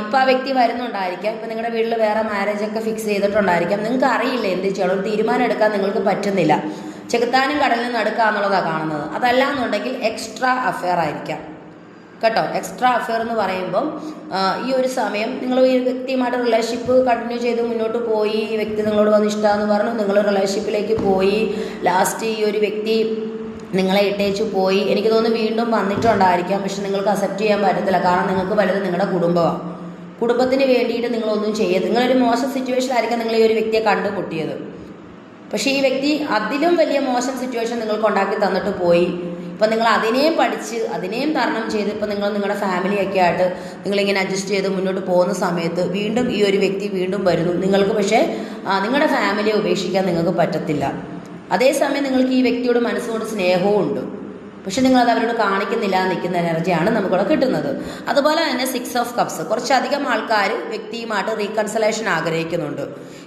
A: ഇപ്പം ആ വ്യക്തി വരുന്നുണ്ടായിരിക്കാം. ഇപ്പം നിങ്ങളുടെ വീട്ടിൽ വേറെ മാരേജൊക്കെ ഫിക്സ് ചെയ്തിട്ടുണ്ടായിരിക്കാം. നിങ്ങൾക്ക് അറിയില്ല എന്ത് ചെയ്യണം, ഒരു തീരുമാനം എടുക്കാൻ നിങ്ങൾക്ക് പറ്റുന്നില്ല. ചെകുത്താനും കടലിനും നടുക്കാന്നുള്ളതാണ് കാണുന്നത്. അതല്ല എന്നുണ്ടെങ്കിൽ എക്സ്ട്രാ അഫെയർ ആയിരിക്കാം കേട്ടോ. എക്സ്ട്രാ അഫെയർ എന്ന് പറയുമ്പം ഈ ഒരു സമയം നിങ്ങൾ ഈ വ്യക്തിയുമായിട്ട് റിലേഷൻഷിപ്പ് കണ്ടിന്യൂ ചെയ്ത് മുന്നോട്ട് പോയി, ഈ വ്യക്തി നിങ്ങളോട് വന്ന് ഇഷ്ടമാണെന്ന് പറഞ്ഞു, നിങ്ങൾ റിലേഷൻഷിപ്പിലേക്ക് പോയി, ലാസ്റ്റ് ഈ ഒരു വ്യക്തി നിങ്ങളെ ഇട്ടേച്ചു പോയി. എനിക്ക് തോന്നുന്നു വീണ്ടും വന്നിട്ടുണ്ടായിരിക്കാം. പക്ഷെ നിങ്ങൾക്ക് അക്സെപ്റ്റ് ചെയ്യാൻ പറ്റത്തില്ല. കാരണം നിങ്ങൾക്ക് വലുത് നിങ്ങളുടെ കുടുംബമാണ്. കുടുംബത്തിന് വേണ്ടിയിട്ട് നിങ്ങളൊന്നും ചെയ്യരുത്. നിങ്ങളൊരു മോശം സിറ്റുവേഷനായിരിക്കാം നിങ്ങൾ ഈ ഒരു വ്യക്തിയെ കണ്ടുമുട്ടിയത്. പക്ഷേ ഈ വ്യക്തി അതിലും വലിയ മോശം സിറ്റുവേഷൻ നിങ്ങൾക്ക് ഉണ്ടാക്കി തന്നിട്ട് പോയി. ഇപ്പം നിങ്ങൾ അതിനെയും പഠിച്ച് അതിനെയും തരണം ചെയ്ത് ഇപ്പം നിങ്ങൾ നിങ്ങളുടെ ഫാമിലിയൊക്കെ ആയിട്ട് നിങ്ങളിങ്ങനെ അഡ്ജസ്റ്റ് ചെയ്ത് മുന്നോട്ട് പോകുന്ന സമയത്ത് വീണ്ടും ഈ ഒരു വ്യക്തി വീണ്ടും വരുന്നു. നിങ്ങൾക്ക് പക്ഷേ നിങ്ങളുടെ ഫാമിലിയെ ഉപേക്ഷിക്കാൻ നിങ്ങൾക്ക് പറ്റത്തില്ല. അതേസമയം നിങ്ങൾക്ക് ഈ വ്യക്തിയോട് മനസ്സുകൊണ്ട് സ്നേഹവും ഉണ്ട്. പക്ഷെ നിങ്ങളത് അവരോട് കാണിക്കുന്നില്ല, നിൽക്കുന്ന എനർജിയാണ് നമുക്കിവിടെ കിട്ടുന്നത്. അതുപോലെ തന്നെ 6 ഓഫ് കപ്സ്. കുറച്ചധികം ആൾക്കാർ വ്യക്തിയുമായിട്ട് റീകൺസിലേഷൻ ആഗ്രഹിക്കുന്നുണ്ട്.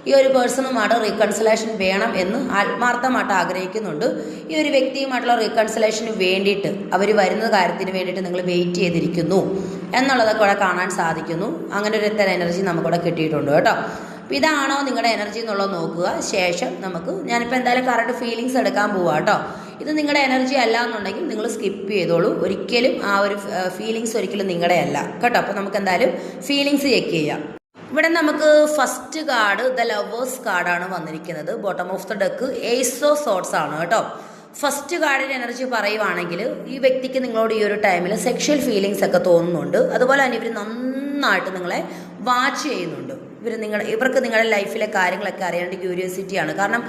A: ഈ ഒരു പേഴ്സണുമായിട്ട് റീകൺസിലേഷൻ വേണം എന്ന് ആത്മാർത്ഥമായിട്ട് ആഗ്രഹിക്കുന്നുണ്ട്. ഈ ഒരു വ്യക്തിയുമായിട്ടുള്ള റീകൺസിലേഷന് വേണ്ടിയിട്ട് അവർ വരുന്ന കാര്യത്തിന് വേണ്ടിയിട്ട് നിങ്ങൾ വെയിറ്റ് ചെയ്തിരിക്കുന്നു എന്നുള്ളതൊക്കെ ഇവിടെ കാണാൻ സാധിക്കുന്നു. അങ്ങനെ ഒരു എനർജി നമുക്കിവിടെ കിട്ടിയിട്ടുണ്ട് കേട്ടോ. അപ്പോൾ ഇതാണോ നിങ്ങളുടെ എനർജി എന്നുള്ളത് നോക്കുക. ശേഷം ഞാനിപ്പോൾ എന്തായാലും കറണ്ട് ഫീലിങ്സ് എടുക്കാൻ പോവാം കേട്ടോ. ഇത് നിങ്ങളുടെ എനർജി അല്ല എന്നുണ്ടെങ്കിൽ നിങ്ങൾ സ്കിപ്പ് ചെയ്തോളൂ. ഒരിക്കലും ആ ഒരു ഫീലിങ്സ് ഒരിക്കലും നിങ്ങളുടെ അല്ല കേട്ടോ. അപ്പോൾ നമുക്ക് എന്തായാലും ഫീലിങ്സ് ചെക്ക് ചെയ്യാം. ഇവിടെ നമുക്ക് ഫസ്റ്റ് കാർഡ് ദ ലവേഴ്സ് കാർഡാണ് വന്നിരിക്കുന്നത്. Bottom of the deck ace of swords ആണ് കേട്ടോ. ഫസ്റ്റ് കാർഡിൻ്റെ എനർജി പറയുവാണെങ്കിൽ ഈ വ്യക്തിക്ക് നിങ്ങളോട് ഈ ഒരു ടൈമിൽ സെക്ഷൽ ഫീലിങ്സ് ഒക്കെ തോന്നുന്നുണ്ട്. അതുപോലെ തന്നെ ഇവർ നന്നായിട്ട് നിങ്ങളെ വാച്ച് ചെയ്യുന്നുണ്ട്. ഇവർക്ക് നിങ്ങളുടെ ലൈഫിലെ കാര്യങ്ങളൊക്കെ അറിയേണ്ട ക്യൂരിയോസിറ്റിയാണ്. കാരണം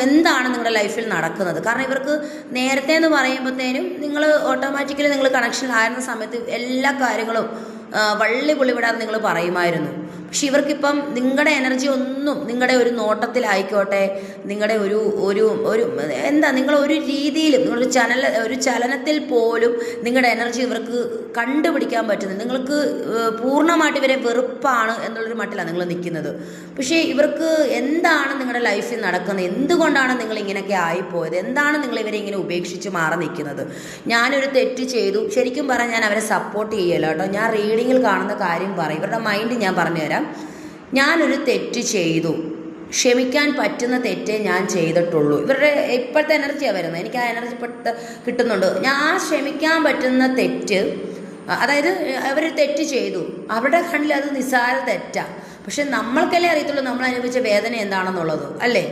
A: എന്താണ് നിങ്ങളുടെ ലൈഫിൽ നടക്കുന്നത്. കാരണം ഇവർക്ക് നേരത്തെ എന്ന് പറയുമ്പോഴത്തേനും നിങ്ങൾ ഓട്ടോമാറ്റിക്കലി നിങ്ങൾ കണക്ഷനിലായിരുന്ന സമയത്ത് എല്ലാ കാര്യങ്ങളും വള്ളി പുള്ളിവിടാതെ നിങ്ങൾ പറയുമായിരുന്നു. പക്ഷെ ഇവർക്കിപ്പം നിങ്ങളുടെ എനർജി ഒന്നും നിങ്ങളുടെ ഒരു നോട്ടത്തിലായിക്കോട്ടെ, നിങ്ങളുടെ നിങ്ങൾ ഒരു രീതിയിലും ഒരു ചലനത്തിൽ പോലും നിങ്ങളുടെ എനർജി ഇവർക്ക് കണ്ടുപിടിക്കാൻ പറ്റുന്നത്. നിങ്ങൾക്ക് പൂർണ്ണമായിട്ട് ഇവരെ വെറുപ്പാണ് എന്നുള്ളൊരു മട്ടിലാണ് നിങ്ങൾ നിൽക്കുന്നത്. പക്ഷേ ഇവർക്ക് എന്താണ് നിങ്ങളുടെ ലൈഫിൽ നടക്കുന്നത്, എന്തുകൊണ്ടാണ് നിങ്ങൾ ഇങ്ങനെയൊക്കെ ആയിപ്പോയത്, എന്താണ് നിങ്ങൾ ഇവരെ ഇങ്ങനെ ഉപേക്ഷിച്ച് മാറി നിൽക്കുന്നത്. ഞാനൊരു തെറ്റ് ചെയ്തു, ശരിക്കും പറഞ്ഞാൽ ഞാൻ അവരെ സപ്പോർട്ട് ചെയ്യല്ലോ കേട്ടോ. ഞാൻ റീഡിങ്ങിൽ കാണുന്ന കാര്യം പറയും, ഇവരുടെ മൈൻഡ് ഞാൻ പറഞ്ഞുതരാം. ഞാനൊരു തെറ്റ് ചെയ്തു, ക്ഷമിക്കാൻ പറ്റുന്ന തെറ്റേ ഞാൻ ചെയ്തിട്ടുള്ളൂ. ഇവരുടെ ഇപ്പോഴത്തെ എനർജിയാണ് വരുന്നത്, എനിക്ക് ആ എനർജി കിട്ടുന്നുണ്ട്. ഞാൻ ക്ഷമിക്കാൻ പറ്റുന്ന തെറ്റ്, അതായത് അവർ തെറ്റ് ചെയ്തു, അവരുടെ കണ്ണിൽ അത് നിസ്സാര തെറ്റാണ്. പക്ഷെ നമ്മൾക്കല്ലേ അറിയത്തുള്ളൂ നമ്മൾ അനുഭവിച്ച വേദന എന്താണെന്നുള്ളത്, അല്ലേ?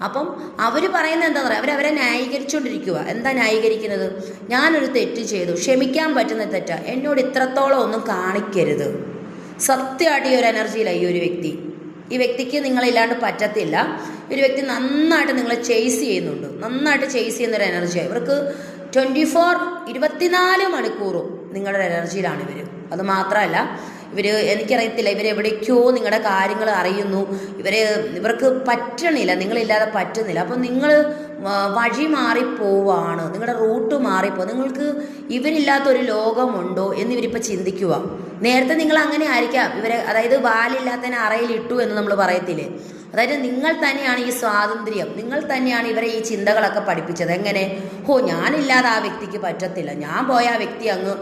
A: അപ്പം അവർ പറയുന്നത് എന്താ പറയുക, അവരെ ന്യായീകരിച്ചുകൊണ്ടിരിക്കുക. എന്താ ന്യായീകരിക്കുന്നത്? ഞാനൊരു തെറ്റ് ചെയ്തു, ക്ഷമിക്കാൻ പറ്റുന്ന തെറ്റാണ്, എന്നോട് ഇത്രത്തോളം ഒന്നും കാണിക്കരുത്. സത്യമായിട്ട് ഈ ഒരു എനർജിയിലാണ് ഈ വ്യക്തിക്ക് നിങ്ങളില്ലാണ്ട് പറ്റത്തില്ല. ഒരു വ്യക്തി നന്നായിട്ട് നിങ്ങളെ ചേസ് ചെയ്യുന്നുണ്ട്, നന്നായിട്ട് ചേസ് ചെയ്യുന്നൊരു എനർജിയാണ് ഇവർക്ക്. 24 മണിക്കൂറും നിങ്ങളുടെ എനർജിയിലാണ് ഇവർ. അത് മാത്രമല്ല എനിക്കറിയത്തില്ല, ഇവരെവിടേക്കോ നിങ്ങളുടെ കാര്യങ്ങൾ അറിയുന്നു. ഇവർക്ക് പറ്റണില്ല, നിങ്ങളില്ലാതെ പറ്റുന്നില്ല. അപ്പം നിങ്ങൾ വഴി മാറിപ്പോവാണ്, നിങ്ങളുടെ റൂട്ട് നിങ്ങൾക്ക് ഇവരില്ലാത്തൊരു ലോകമുണ്ടോ എന്നിവരിപ്പോൾ ചിന്തിക്കുക. നേരത്തെ നിങ്ങൾ അങ്ങനെ ആയിരിക്കാം അതായത് വാലില്ലാത്തതിനെ അറയിലിട്ടു എന്ന് നമ്മൾ പറയത്തില്ലേ. അതായത് നിങ്ങൾ തന്നെയാണ് ഈ സ്വാതന്ത്ര്യം, നിങ്ങൾ തന്നെയാണ് ഇവരെ ഈ ചിന്തകളൊക്കെ പഠിപ്പിച്ചത്. എങ്ങനെ? ഞാനില്ലാതെ ആ വ്യക്തിക്ക് പറ്റത്തില്ല, ഞാൻ പോയ ആ വ്യക്തി അങ്ങ്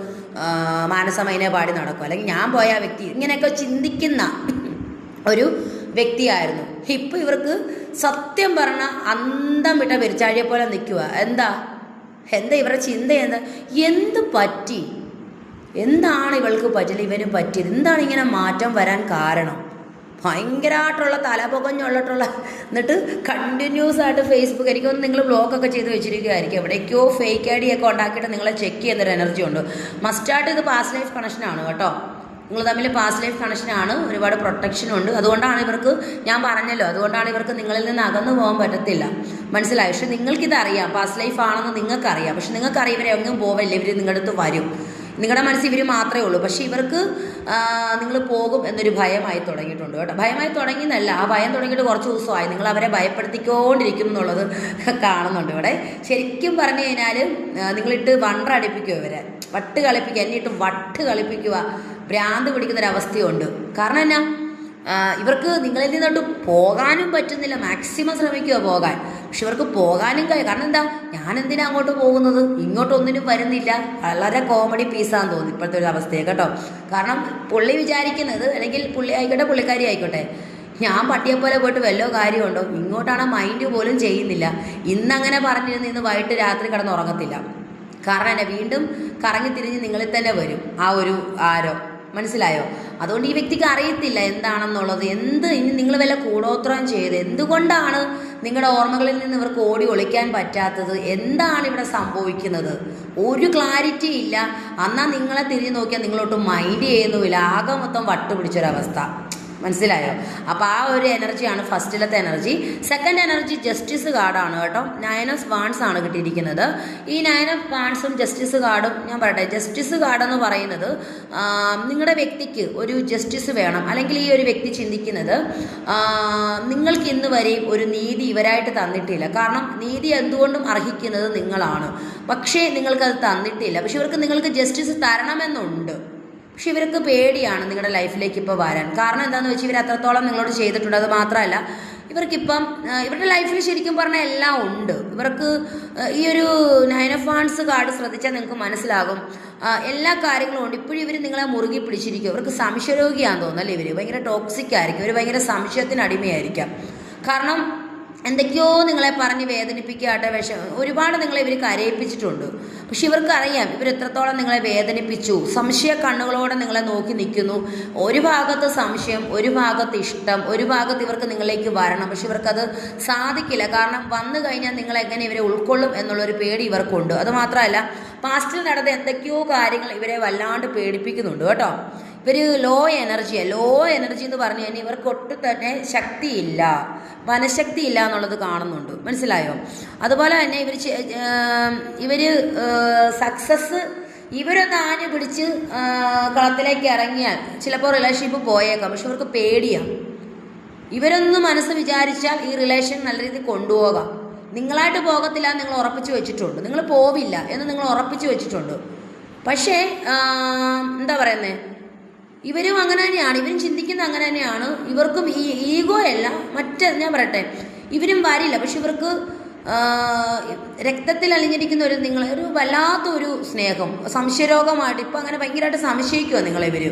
A: മാനസമൈനെ പാടി നടക്കും, അല്ലെങ്കിൽ ഞാൻ പോയ ആ വ്യക്തി, ഇങ്ങനെയൊക്കെ ചിന്തിക്കുന്ന ഒരു വ്യക്തിയായിരുന്നു. ഇപ്പം ഇവർക്ക് സത്യം പറഞ്ഞ അന്തം വിട്ട പെരിച്ചാഴിയെ പോലെ നിൽക്കുക. എന്താ ഇവരുടെ ചിന്ത? എന്ത് പറ്റി, എന്താണ് ഇവൾക്ക് പറ്റില്ല, ഇവനും പറ്റിയത് എന്താണ്? ഇങ്ങനെ മാറ്റം വരാൻ കാരണം ഭയങ്കരമായിട്ടുള്ള തലപുകഞ്ഞുള്ളിട്ടുള്ള, എന്നിട്ട് കണ്ടിന്യൂസ് ആയിട്ട് ഫേസ്ബുക്ക്, എനിക്കൊന്ന് നിങ്ങൾ ബ്ലോക്കൊക്കെ ചെയ്ത് വെച്ചിരിക്കുകയായിരിക്കും. എവിടേക്കോ ഫേക്ക് ഐ ഡി ഒക്കെ ഉണ്ടാക്കിയിട്ട് നിങ്ങളെ ചെക്ക് ചെയ്യുന്നൊരു എനർജി ഉണ്ട്. മസ്റ്റായിട്ട് ഇത് പാസ്റ്റ് ലൈഫ് കണക്ഷനാണ് കേട്ടോ. നിങ്ങൾ തമ്മിൽ പാസ്റ്റ് ലൈഫ് കണക്ഷനാണ്, ഒരുപാട് പ്രൊട്ടക്ഷൻ ഉണ്ട്. അതുകൊണ്ടാണ് ഇവർക്ക്, ഞാൻ പറഞ്ഞല്ലോ, അതുകൊണ്ടാണ് ഇവർക്ക് നിങ്ങളിൽ നിന്ന് അകന്നു പോകാൻ പറ്റത്തില്ല. മനസ്സിലായി? പക്ഷെ നിങ്ങൾക്കിതറിയാം, പാസ്റ്റ് ലൈഫ് ആണെന്ന് നിങ്ങൾക്കറിയാം. പക്ഷെ നിങ്ങൾക്കറിയാം ഇവരെ എങ്ങും പോവില്ല, ഇവർ നിങ്ങളുടെ അടുത്ത് വരും. നിങ്ങളുടെ മനസ്സിൽ ഇവർ മാത്രമേ ഉള്ളൂ. പക്ഷെ ഇവർക്ക് നിങ്ങൾ പോകും എന്നൊരു ഭയമായി തുടങ്ങിയിട്ടുണ്ട് കേട്ടോ. ഭയമായി തുടങ്ങിയെന്നല്ല, ആ ഭയം തുടങ്ങിയിട്ട് കുറച്ച് ദിവസമായി. നിങ്ങൾ അവരെ ഭയപ്പെടുത്തിക്കൊണ്ടിരിക്കും എന്നുള്ളത് കാണുന്നുണ്ട് ഇവിടെ. ശരിക്കും പറഞ്ഞു കഴിഞ്ഞാൽ നിങ്ങളിട്ട് വണ്ടടിപ്പിക്കുക, ഇവരെ വട്ട് കളിപ്പിക്കുക, എന്നിട്ട് വട്ട് കളിപ്പിക്കുക, ഭ്രാന്ത് പിടിക്കുന്നൊരവസ്ഥയുണ്ട്. കാരണം എന്നാ, ഇവർക്ക് നിങ്ങളിൽ നിന്നോട്ട് പോകാനും പറ്റുന്നില്ല. മാക്സിമം ശ്രമിക്കുക പോകാൻ, പക്ഷെ ഇവർക്ക് പോകാനും കാരണം എന്താ, ഞാൻ എന്തിനാ അങ്ങോട്ട് പോകുന്നത്, ഇങ്ങോട്ടൊന്നിനും വരുന്നില്ല. വളരെ കോമഡി പീസാന്ന് തോന്നി ഇപ്പോഴത്തെ ഒരു അവസ്ഥയെ കേട്ടോ. കാരണം പുള്ളി വിചാരിക്കുന്നത്, അല്ലെങ്കിൽ പുള്ളി ആയിക്കോട്ടെ പുള്ളിക്കാരി ആയിക്കോട്ടെ, ഞാൻ പട്ടിയെപ്പോലെ പോയിട്ട് വല്ലോ കാര്യമുണ്ടോ, ഇങ്ങോട്ടാണ് മൈൻഡ് പോലും ചെയ്യുന്നില്ല. ഇന്നങ്ങനെ പറഞ്ഞിരുന്ന് ഇന്ന് വൈകിട്ട് രാത്രി കിടന്നുറങ്ങത്തില്ല. കാരണം എന്നെ വീണ്ടും കറങ്ങി തിരിഞ്ഞ് നിങ്ങളിൽ തന്നെ വരും ആ ഒരു ആരോ. മനസ്സിലായോ? അതുകൊണ്ട് ഈ വ്യക്തിക്ക് അറിയത്തില്ല എന്താണെന്നുള്ളത്. ഇനി നിങ്ങൾ വല്ല കൂടോത്രം ചെയ്ത് എന്തുകൊണ്ടാണ് നിങ്ങളുടെ ഓർമ്മകളിൽ നിന്ന് ഇവർക്ക് ഓടി ഒളിക്കാൻ പറ്റാത്തത്? എന്താണ് ഇവിടെ സംഭവിക്കുന്നത്? ഒരു ക്ലാരിറ്റി ഇല്ല. എന്നാൽ നിങ്ങളെ തിരിഞ്ഞു നോക്കിയാൽ നിങ്ങളൊട്ടും മൈൻഡ് ചെയ്യുന്നുമില്ല. ആകെ മൊത്തം വട്ടുപിടിച്ചൊരവസ്ഥ. മനസ്സിലായോ? അപ്പോൾ ആ ഒരു എനർജിയാണ് ഫസ്റ്റിലത്തെ എനർജി. സെക്കൻഡ് എനർജി ജസ്റ്റിസ് കാർഡാണ് കേട്ടോ. 9 ഓഫ് വാൻഡ്സ് ആണ് കിട്ടിയിരിക്കുന്നത്. ഈ 9 ഓഫ് വാൻഡ്സും ജസ്റ്റിസ് കാർഡും ഞാൻ പറയട്ടെ. ജസ്റ്റിസ് കാർഡ് എന്ന് പറയുന്നത് നിങ്ങളുടെ വ്യക്തിക്ക് ഒരു ജസ്റ്റിസ് വേണം, അല്ലെങ്കിൽ ഈ ഒരു വ്യക്തി ചിന്തിക്കുന്നത് നിങ്ങൾക്ക് ഇന്ന് വരെയും ഒരു നീതി ഇവരായിട്ട് തന്നിട്ടില്ല. കാരണം നീതി എന്തുകൊണ്ടും അർഹിക്കുന്നത് നിങ്ങളാണ്, പക്ഷേ നിങ്ങൾക്കത് തന്നിട്ടില്ല. പക്ഷെ നിങ്ങൾക്ക് ജസ്റ്റിസ് തരണമെന്നുണ്ട്. പക്ഷെ ഇവർക്ക് പേടിയാണ് നിങ്ങളുടെ ലൈഫിലേക്ക് ഇപ്പോൾ വരാൻ. കാരണം എന്താണെന്ന് വെച്ചാൽ ഇവർ അത്രത്തോളം നിങ്ങളോട് ചെയ്തിട്ടുണ്ട്. അത് മാത്രമല്ല ഇവർക്കിപ്പം ഇവരുടെ ലൈഫിൽ ശരിക്കും പറഞ്ഞാൽ എല്ലാം ഉണ്ട്. ഇവർക്ക് ഈ ഒരു 9 ഓഫ് വാൻഡ്സ് കാർഡ് ശ്രദ്ധിച്ചാൽ നിങ്ങൾക്ക് മനസ്സിലാകും എല്ലാ കാര്യങ്ങളും ഉണ്ട്. ഇപ്പോഴും ഇവർ നിങ്ങളെ മുറുകി പിടിച്ചിരിക്കും. ഇവർക്ക് സംശയരോഗിയാണെന്ന് തോന്നുന്നല്ലേ. ഇവർ ഭയങ്കര ടോക്സിക് ആയിരിക്കും, ഇവർ ഭയങ്കര സംശയത്തിന് അടിമയായിരിക്കാം. കാരണം എന്തൊക്കെയോ നിങ്ങളെ പറഞ്ഞ് വേദനിപ്പിക്കാട്ടെ, ഒരുപാട് നിങ്ങളെ ഇവർ കരയിപ്പിച്ചിട്ടുണ്ട്. പക്ഷെ ഇവർക്കറിയാം ഇവർ എത്രത്തോളം നിങ്ങളെ വേദനിപ്പിച്ചു. സംശയ കണ്ണുകളോടെ നിങ്ങളെ നോക്കി നിൽക്കുന്നു. ഒരു ഭാഗത്ത് സംശയം, ഒരു ഭാഗത്ത് ഇഷ്ടം, ഒരു ഭാഗത്ത് ഇവർക്ക് നിങ്ങളിലേക്ക് വരണം. പക്ഷെ ഇവർക്കത് സാധിക്കില്ല. കാരണം വന്നു കഴിഞ്ഞാൽ നിങ്ങൾ എങ്ങനെ ഇവരെ ഉൾക്കൊള്ളും എന്നുള്ളൊരു പേടി ഇവർക്കുണ്ട്. അതുമാത്രമല്ല പാസ്റ്റിൽ നടന്ന എന്തൊക്കെയോ കാര്യങ്ങൾ ഇവരെ വല്ലാണ്ട് പേടിപ്പിക്കുന്നുണ്ട് കേട്ടോ. ഇവർ ലോ എനർജി എന്ന് പറഞ്ഞു കഴിഞ്ഞാൽ ഇവർക്ക് ഒട്ടും തന്നെ ശക്തിയില്ല, മനഃശക്തി ഇല്ല എന്നുള്ളത് കാണുന്നുണ്ട്. മനസ്സിലായോ? അതുപോലെ തന്നെ ഇവർ സക്സസ് ഇവരൊന്ന് ആഞ്ഞു പിടിച്ച് കളത്തിലേക്ക് ഇറങ്ങിയാൽ ചിലപ്പോൾ റിലേഷൻഷിപ്പ് പോയേക്കാം. പക്ഷെ ഇവർക്ക് പേടിയാണ്. ഇവരൊന്ന് മനസ്സ് വിചാരിച്ചാൽ ഈ റിലേഷൻ നല്ല രീതിയിൽ കൊണ്ടുപോകാം. നിങ്ങളായിട്ട് പോകത്തില്ല എന്ന് നിങ്ങൾ ഉറപ്പിച്ച് വെച്ചിട്ടുണ്ട്, നിങ്ങൾ പോവില്ല എന്ന് നിങ്ങൾ ഉറപ്പിച്ച് വെച്ചിട്ടുണ്ട്. പക്ഷേ എന്താ പറയുന്നത്, ഇവരും അങ്ങനെ തന്നെയാണ്, ഇവരും ചിന്തിക്കുന്നത് അങ്ങനെ തന്നെയാണ്. ഇവർക്കും ഈ ഈഗോ അല്ല, ഞാൻ പറയട്ടെ, ഇവരും വരില്ല. പക്ഷെ ഇവർക്ക് രക്തത്തിൽ അലിഞ്ഞിരിക്കുന്ന ഒരു വല്ലാത്തൊരു സ്നേഹം, സംശയരോഗമായിട്ട് ഇപ്പം അങ്ങനെ ഭയങ്കരമായിട്ട് സംശയിക്കുമോ ഇവർ?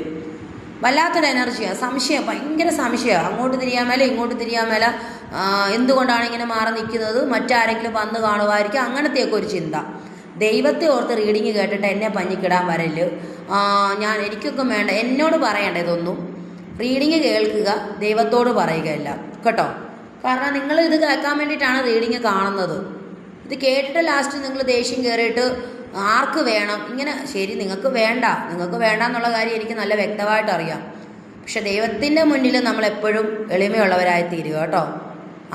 A: വല്ലാത്തൊരു എനർജിയാണ്, സംശയം, ഭയങ്കര സംശയമാണ്. അങ്ങോട്ട് തിരിയാൻ മേല ഇങ്ങോട്ട് തിരിയാൻ മേല, എന്തുകൊണ്ടാണ് ഇങ്ങനെ മാറി നിൽക്കുന്നത്, മറ്റാരെങ്കിലും വന്ന് കാണുമായിരിക്കും, അങ്ങനത്തെയൊക്കെ ഒരു ചിന്ത. ദൈവത്തെ ഓർത്ത് റീഡിങ് കേട്ടിട്ട് എന്നെ പഞ്ഞിക്കിടാൻ വരല്, എനിക്കൊക്കെ വേണ്ട, എന്നോട് പറയണ്ട ഇതൊന്നും. റീഡിങ് കേൾക്കുക, ദൈവത്തോട് പറയുകയല്ല കേട്ടോ. കാരണം നിങ്ങൾ ഇത് കേൾക്കാൻ വേണ്ടിയിട്ടാണ് റീഡിങ് കാണുന്നത്. ഇത് കേട്ടിട്ട് ലാസ്റ്റ് നിങ്ങൾ ദേഷ്യം കയറിയിട്ട് ആർക്ക് വേണം ഇങ്ങനെ, ശരി നിങ്ങൾക്ക് വേണ്ട എന്നുള്ള കാര്യം എനിക്ക് നല്ല വ്യക്തമായിട്ട് അറിയാം. പക്ഷെ ദൈവത്തിൻ്റെ മുന്നിൽ നമ്മളെപ്പോഴും എളിമയുള്ളവരായി തീരുക കേട്ടോ.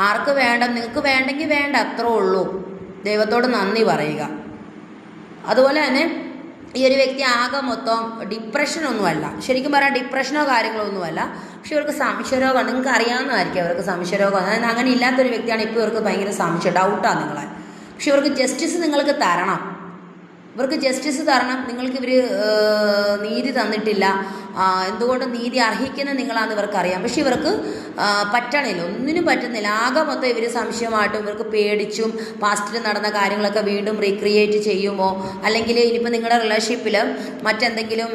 A: ആർക്ക് വേണ്ട, നിങ്ങൾക്ക് വേണ്ടെങ്കിൽ വേണ്ട, അത്രേ ഉള്ളൂ. ദൈവത്തോട് നന്ദി പറയുക. അതുപോലെ തന്നെ ഈ ഒരു വ്യക്തി ആകെ മൊത്തം ഡിപ്രഷനൊന്നുമല്ല, ശരിക്കും പറയാൻ ഡിപ്രഷനോ കാര്യങ്ങളോ ഒന്നുമല്ല. പക്ഷെ ഇവർക്ക് സംശയരോഗമാണ്, നിങ്ങൾക്ക് അറിയാവുന്നതായിരിക്കും അവർക്ക് സംശയരോഗം. അതായത് അങ്ങനെ ഇല്ലാത്തൊരു വ്യക്തിയാണ്. ഇപ്പോൾ ഇവർക്ക് ഭയങ്കര സംശയം, ഡൗട്ടാണ് നിങ്ങളെ. പക്ഷെ ഇവർക്ക് ജസ്റ്റിസ് നിങ്ങൾക്ക് തരണം, നിങ്ങൾക്ക് ഇവർ നീതി തന്നിട്ടില്ല. എന്തുകൊണ്ട് നീതി അർഹിക്കുന്ന നിങ്ങളാണെന്ന് ഇവർക്കറിയാം. പക്ഷെ ഇവർക്ക് പറ്റണില്ല, ഒന്നിനും പറ്റുന്നില്ല. ആകെ മൊത്തം ഇവർ സംശയമായിട്ടും ഇവർക്ക് പേടിച്ചും പാസ്റ്റിൽ നടന്ന കാര്യങ്ങളൊക്കെ വീണ്ടും റീക്രിയേറ്റ് ചെയ്യുമോ, അല്ലെങ്കിൽ ഇനിയിപ്പോൾ നിങ്ങളുടെ റിലേഷൻഷിപ്പിൽ മറ്റെന്തെങ്കിലും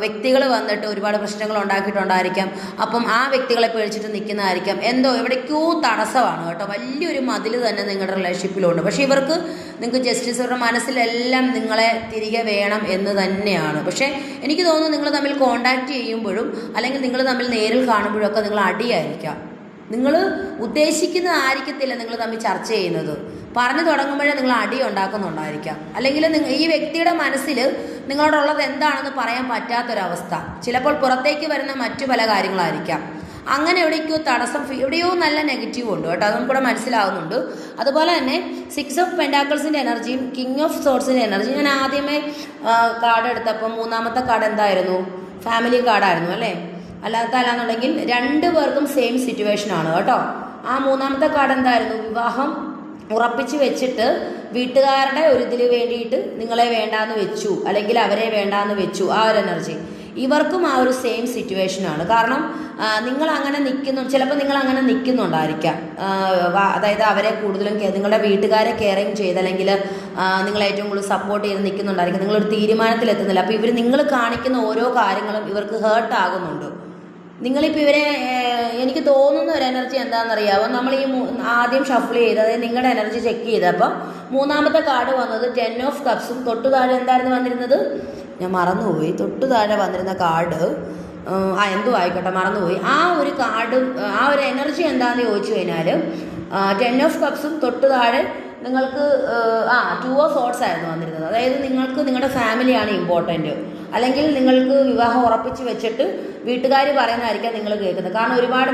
A: വ്യക്തികൾ വന്നിട്ട് ഒരുപാട് പ്രശ്നങ്ങൾ ഉണ്ടാക്കിയിട്ടുണ്ടായിരിക്കാം. അപ്പം ആ വ്യക്തികളെ പേടിച്ചിട്ട് നിൽക്കുന്നതായിരിക്കാം. എവിടേക്കോ തടസ്സമാണ് കേട്ടോ, വലിയൊരു മതിൽ തന്നെ നിങ്ങളുടെ റിലേഷൻഷിപ്പിലുണ്ട്. പക്ഷേ ഇവർക്ക് നിങ്ങൾക്ക് ജസ്റ്റിസ് അവരുടെ മനസ്സിലെല്ലാം നിങ്ങളെ തിരികെ വേണം എന്ന് തന്നെയാണ്. പക്ഷേ എനിക്ക് തോന്നുന്നു നിങ്ങൾ തമ്മിൽ കോണ്ടാക്ട് ചെയ്യുമ്പോഴും അല്ലെങ്കിൽ നിങ്ങൾ തമ്മിൽ നേരിൽ കാണുമ്പോഴും ഒക്കെ നിങ്ങൾ അടിയായിരിക്കാം. നിങ്ങൾ ഉദ്ദേശിക്കുന്നതായിരിക്കത്തില്ല നിങ്ങൾ തമ്മിൽ ചർച്ച ചെയ്യുന്നത്. പറഞ്ഞു തുടങ്ങുമ്പോഴേ നിങ്ങൾ അടി ഉണ്ടാക്കുന്നുണ്ടായിരിക്കാം. അല്ലെങ്കിൽ ഈ വ്യക്തിയുടെ മനസ്സിൽ നിങ്ങളോടുള്ളത് എന്താണെന്ന് പറയാൻ പറ്റാത്തൊരവസ്ഥ, ചിലപ്പോൾ പുറത്തേക്ക് വരുന്ന മറ്റു പല കാര്യങ്ങളായിരിക്കാം. അങ്ങനെ എവിടേക്കോ തടസ്സം, എവിടെയോ നല്ല നെഗറ്റീവ് ഉണ്ട് കേട്ടോ, അതും കൂടെ മനസ്സിലാവുന്നുണ്ട്. അതുപോലെ തന്നെ 6 ഓഫ് പെൻറ്റാക്കിൾസിൻ്റെ എനർജിയും കിങ് ഓഫ് സോർഡ്സിൻ്റെ എനർജിയും, ഞാൻ ആദ്യമേ കാർഡ് എടുത്തപ്പോൾ മൂന്നാമത്തെ കാർഡ് എന്തായിരുന്നു? ഫാമിലി കാർഡായിരുന്നു അല്ലേ? അല്ലാന്നുണ്ടെങ്കിൽ 2 പേർക്കും സെയിം സിറ്റുവേഷനാണ് കേട്ടോ. ആ മൂന്നാമത്തെ കാർഡ് എന്തായിരുന്നു? വിവാഹം ഉറപ്പിച്ച് വെച്ചിട്ട് വീട്ടുകാരുടെ ഒരു ഇതിൽ വേണ്ടിയിട്ട് നിങ്ങളെ വേണ്ടാന്ന് വെച്ചു, അല്ലെങ്കിൽ അവരെ വേണ്ടാന്ന് വെച്ചു, ആ ഒരു എനർജി. ഇവർക്കും ആ ഒരു സെയിം സിറ്റുവേഷനാണ്. കാരണം ചിലപ്പോൾ നിങ്ങൾ അങ്ങനെ നിൽക്കുന്നുണ്ടായിരിക്കാം. അതായത് അവരെ കൂടുതലും നിങ്ങളുടെ വീട്ടുകാരെ കെയറിങ് ചെയ്ത്, അല്ലെങ്കിൽ നിങ്ങൾ ഏറ്റവും കൂടുതൽ സപ്പോർട്ട് ചെയ്ത് നിൽക്കുന്നുണ്ടായിരിക്കും. നിങ്ങളൊരു തീരുമാനത്തിലെത്തുന്നില്ല. അപ്പോൾ നിങ്ങൾ കാണിക്കുന്ന ഓരോ കാര്യങ്ങളും ഇവർക്ക് ഹേർട്ട് ആകുന്നുണ്ട്. നിങ്ങളിപ്പോൾ എനിക്ക് തോന്നുന്ന ഒരു എനർജി എന്താണെന്നറിയാമോ? നമ്മൾ ഈ ആദ്യം ഷഫിൾ ചെയ്ത്, അതായത് നിങ്ങളുടെ എനർജി ചെക്ക് ചെയ്തപ്പോൾ മൂന്നാമത്തെ കാർഡ് വന്നത് 10 ഓഫ് കപ്സും, തൊട്ടു താഴെ എന്തായിരുന്നു വന്നിരുന്നത്? ഞാൻ മറന്നുപോയി. തൊട്ടു താഴെ വന്നിരുന്ന കാർഡ് എന്തോ ആയിക്കോട്ടെ, മറന്നുപോയി. ആ ഒരു കാർഡ്, ആ ഒരു എനർജി എന്താണെന്ന് ചോദിച്ചു കഴിഞ്ഞാൽ 10 ഓഫ് കപ്സും തൊട്ടു താഴെ നിങ്ങൾക്ക് 2 ഓഫ് സോർഡ്സ് ആയിരുന്നു വന്നിരുന്നത്. അതായത് നിങ്ങൾക്ക് നിങ്ങളുടെ ഫാമിലിയാണ് ഇമ്പോർട്ടൻറ്റ്, അല്ലെങ്കിൽ നിങ്ങൾക്ക് വിവാഹം ഉറപ്പിച്ച് വെച്ചിട്ട് വീട്ടുകാർ പറയുന്നതായിരിക്കാം നിങ്ങൾ കേൾക്കുന്നത്. കാരണം ഒരുപാട്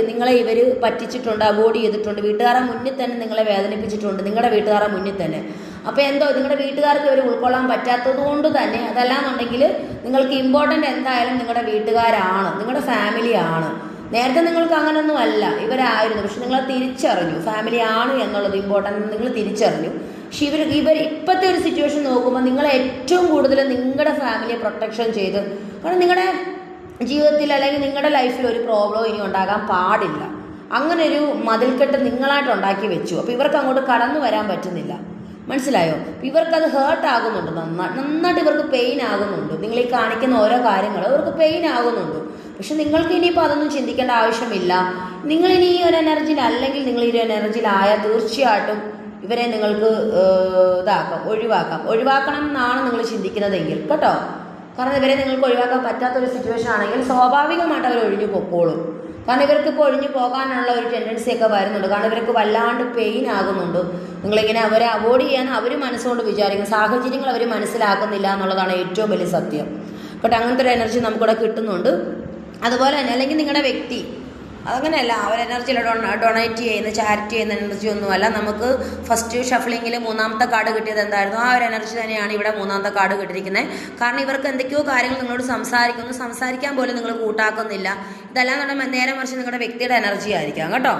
A: നിങ്ങളെ ഇവർ പറ്റിച്ചിട്ടുണ്ട്, അവോയ്ഡ് ചെയ്തിട്ടുണ്ട്, വീട്ടുകാരെ മുന്നിൽ തന്നെ നിങ്ങളെ വേദനിപ്പിച്ചിട്ടുണ്ട്, നിങ്ങളുടെ വീട്ടുകാരെ മുന്നിൽ തന്നെ. അപ്പോൾ നിങ്ങളുടെ വീട്ടുകാർക്ക് ഇവർ ഉൾക്കൊള്ളാൻ പറ്റാത്തത് കൊണ്ട് തന്നെ, അതല്ലാന്നുണ്ടെങ്കിൽ നിങ്ങൾക്ക് ഇമ്പോർട്ടൻ്റ് എന്തായാലും നിങ്ങളുടെ വീട്ടുകാരാണ്, നിങ്ങളുടെ ഫാമിലിയാണ്. നേരത്തെ നിങ്ങൾക്ക് അങ്ങനെയൊന്നും അല്ല, ഇവരായിരുന്നു. പക്ഷെ നിങ്ങൾ തിരിച്ചറിഞ്ഞു, ഫാമിലി ആണ് എന്നുള്ളത് ഇമ്പോർട്ടൻ്റ് നിങ്ങൾ തിരിച്ചറിഞ്ഞു. പക്ഷെ ഇവർ ഇപ്പോഴത്തെ ഒരു സിറ്റുവേഷൻ നോക്കുമ്പോൾ നിങ്ങൾ ഏറ്റവും കൂടുതൽ നിങ്ങളുടെ ഫാമിലിയെ പ്രൊട്ടക്ഷൻ ചെയ്ത്, കാരണം നിങ്ങളുടെ ജീവിതത്തിൽ അല്ലെങ്കിൽ നിങ്ങളുടെ ലൈഫിൽ ഒരു പ്രോബ്ലം ഇനി ഉണ്ടാകാൻ പാടില്ല. അങ്ങനെ ഒരു മതിൽക്കെട്ട് നിങ്ങളായിട്ട് ഉണ്ടാക്കി വെച്ചു. അപ്പോൾ ഇവർക്ക് അങ്ങോട്ട് കടന്നു വരാൻ പറ്റുന്നില്ല. മനസ്സിലായോ? ഇവർക്കത് ഹേർട്ട് ആകുന്നുണ്ട്, നന്നായിട്ട് ഇവർക്ക് പെയിൻ ആകുന്നുണ്ട്. നിങ്ങൾ ഈ കാണിക്കുന്ന ഓരോ കാര്യങ്ങൾ ഇവർക്ക് പെയിൻ ആകുന്നുണ്ട്. പക്ഷെ നിങ്ങൾക്ക് ഇനിയിപ്പോൾ അതൊന്നും ചിന്തിക്കേണ്ട ആവശ്യമില്ല. നിങ്ങളിനി ഈ ഒരു എനർജിയിൽ അല്ലെങ്കിൽ നിങ്ങൾ ഈ ഒരു എനർജിയിലായാൽ തീർച്ചയായിട്ടും ഇവരെ നിങ്ങൾക്ക് ഒഴിവാക്കണം എന്നാണ് നിങ്ങൾ ചിന്തിക്കുന്നതെങ്കിൽ കേട്ടോ. കാരണം ഇവരെ നിങ്ങൾക്ക് ഒഴിവാക്കാൻ പറ്റാത്തൊരു സിറ്റുവേഷൻ ആണെങ്കിൽ സ്വാഭാവികമായിട്ട് അവർ ഒഴിഞ്ഞു പൊക്കോളും. കാരണം ഇവർക്കിപ്പോൾ ഒഴിഞ്ഞു പോകാനുള്ള ഒരു ടെൻഡൻസി ഒക്കെ വരുന്നുണ്ട്. കാരണം ഇവർക്ക് വല്ലാണ്ട് പെയിൻ ആകുന്നുണ്ട്. നിങ്ങളിങ്ങനെ അവരെ അവോയ്ഡ് ചെയ്യാൻ അവർ മനസ്സുകൊണ്ട് വിചാരിക്കും, സാഹചര്യങ്ങൾ അവർ മനസ്സിലാക്കുന്നില്ല എന്നുള്ളതാണ് ഏറ്റവും വലിയ സത്യം കേട്ടോ. അങ്ങനത്തെ ഒരു എനർജി നമുക്കിവിടെ കിട്ടുന്നുണ്ട്. അതുപോലെ തന്നെ അല്ലെങ്കിൽ നിങ്ങളുടെ വ്യക്തി അങ്ങനെയല്ല, അവർ എനർജിയിൽ ഡൊണേറ്റ് ചെയ്യുന്ന ചാരിറ്റി ചെയ്യുന്ന എനർജി ഒന്നുമല്ല. നമുക്ക് ഫസ്റ്റ് ഷഫ്ലിങ്ങിൽ മൂന്നാമത്തെ കാർഡ് കിട്ടിയത് എന്തായിരുന്നു? ആ ഒരു എനർജി തന്നെയാണ് ഇവിടെ മൂന്നാമത്തെ കാർഡ് കിട്ടിയിരിക്കുന്നത്. കാരണം ഇവർക്ക് എന്തൊക്കെയോ കാര്യങ്ങൾ നിങ്ങളോട് സംസാരിക്കാൻ പോലും നിങ്ങൾ കൂട്ടാക്കുന്നില്ല. ഇതെല്ലാം നമ്മുടെ നേരെ മറിച്ച് നിങ്ങളുടെ വ്യക്തിയുടെ എനർജി ആയിരിക്കാം കേട്ടോ.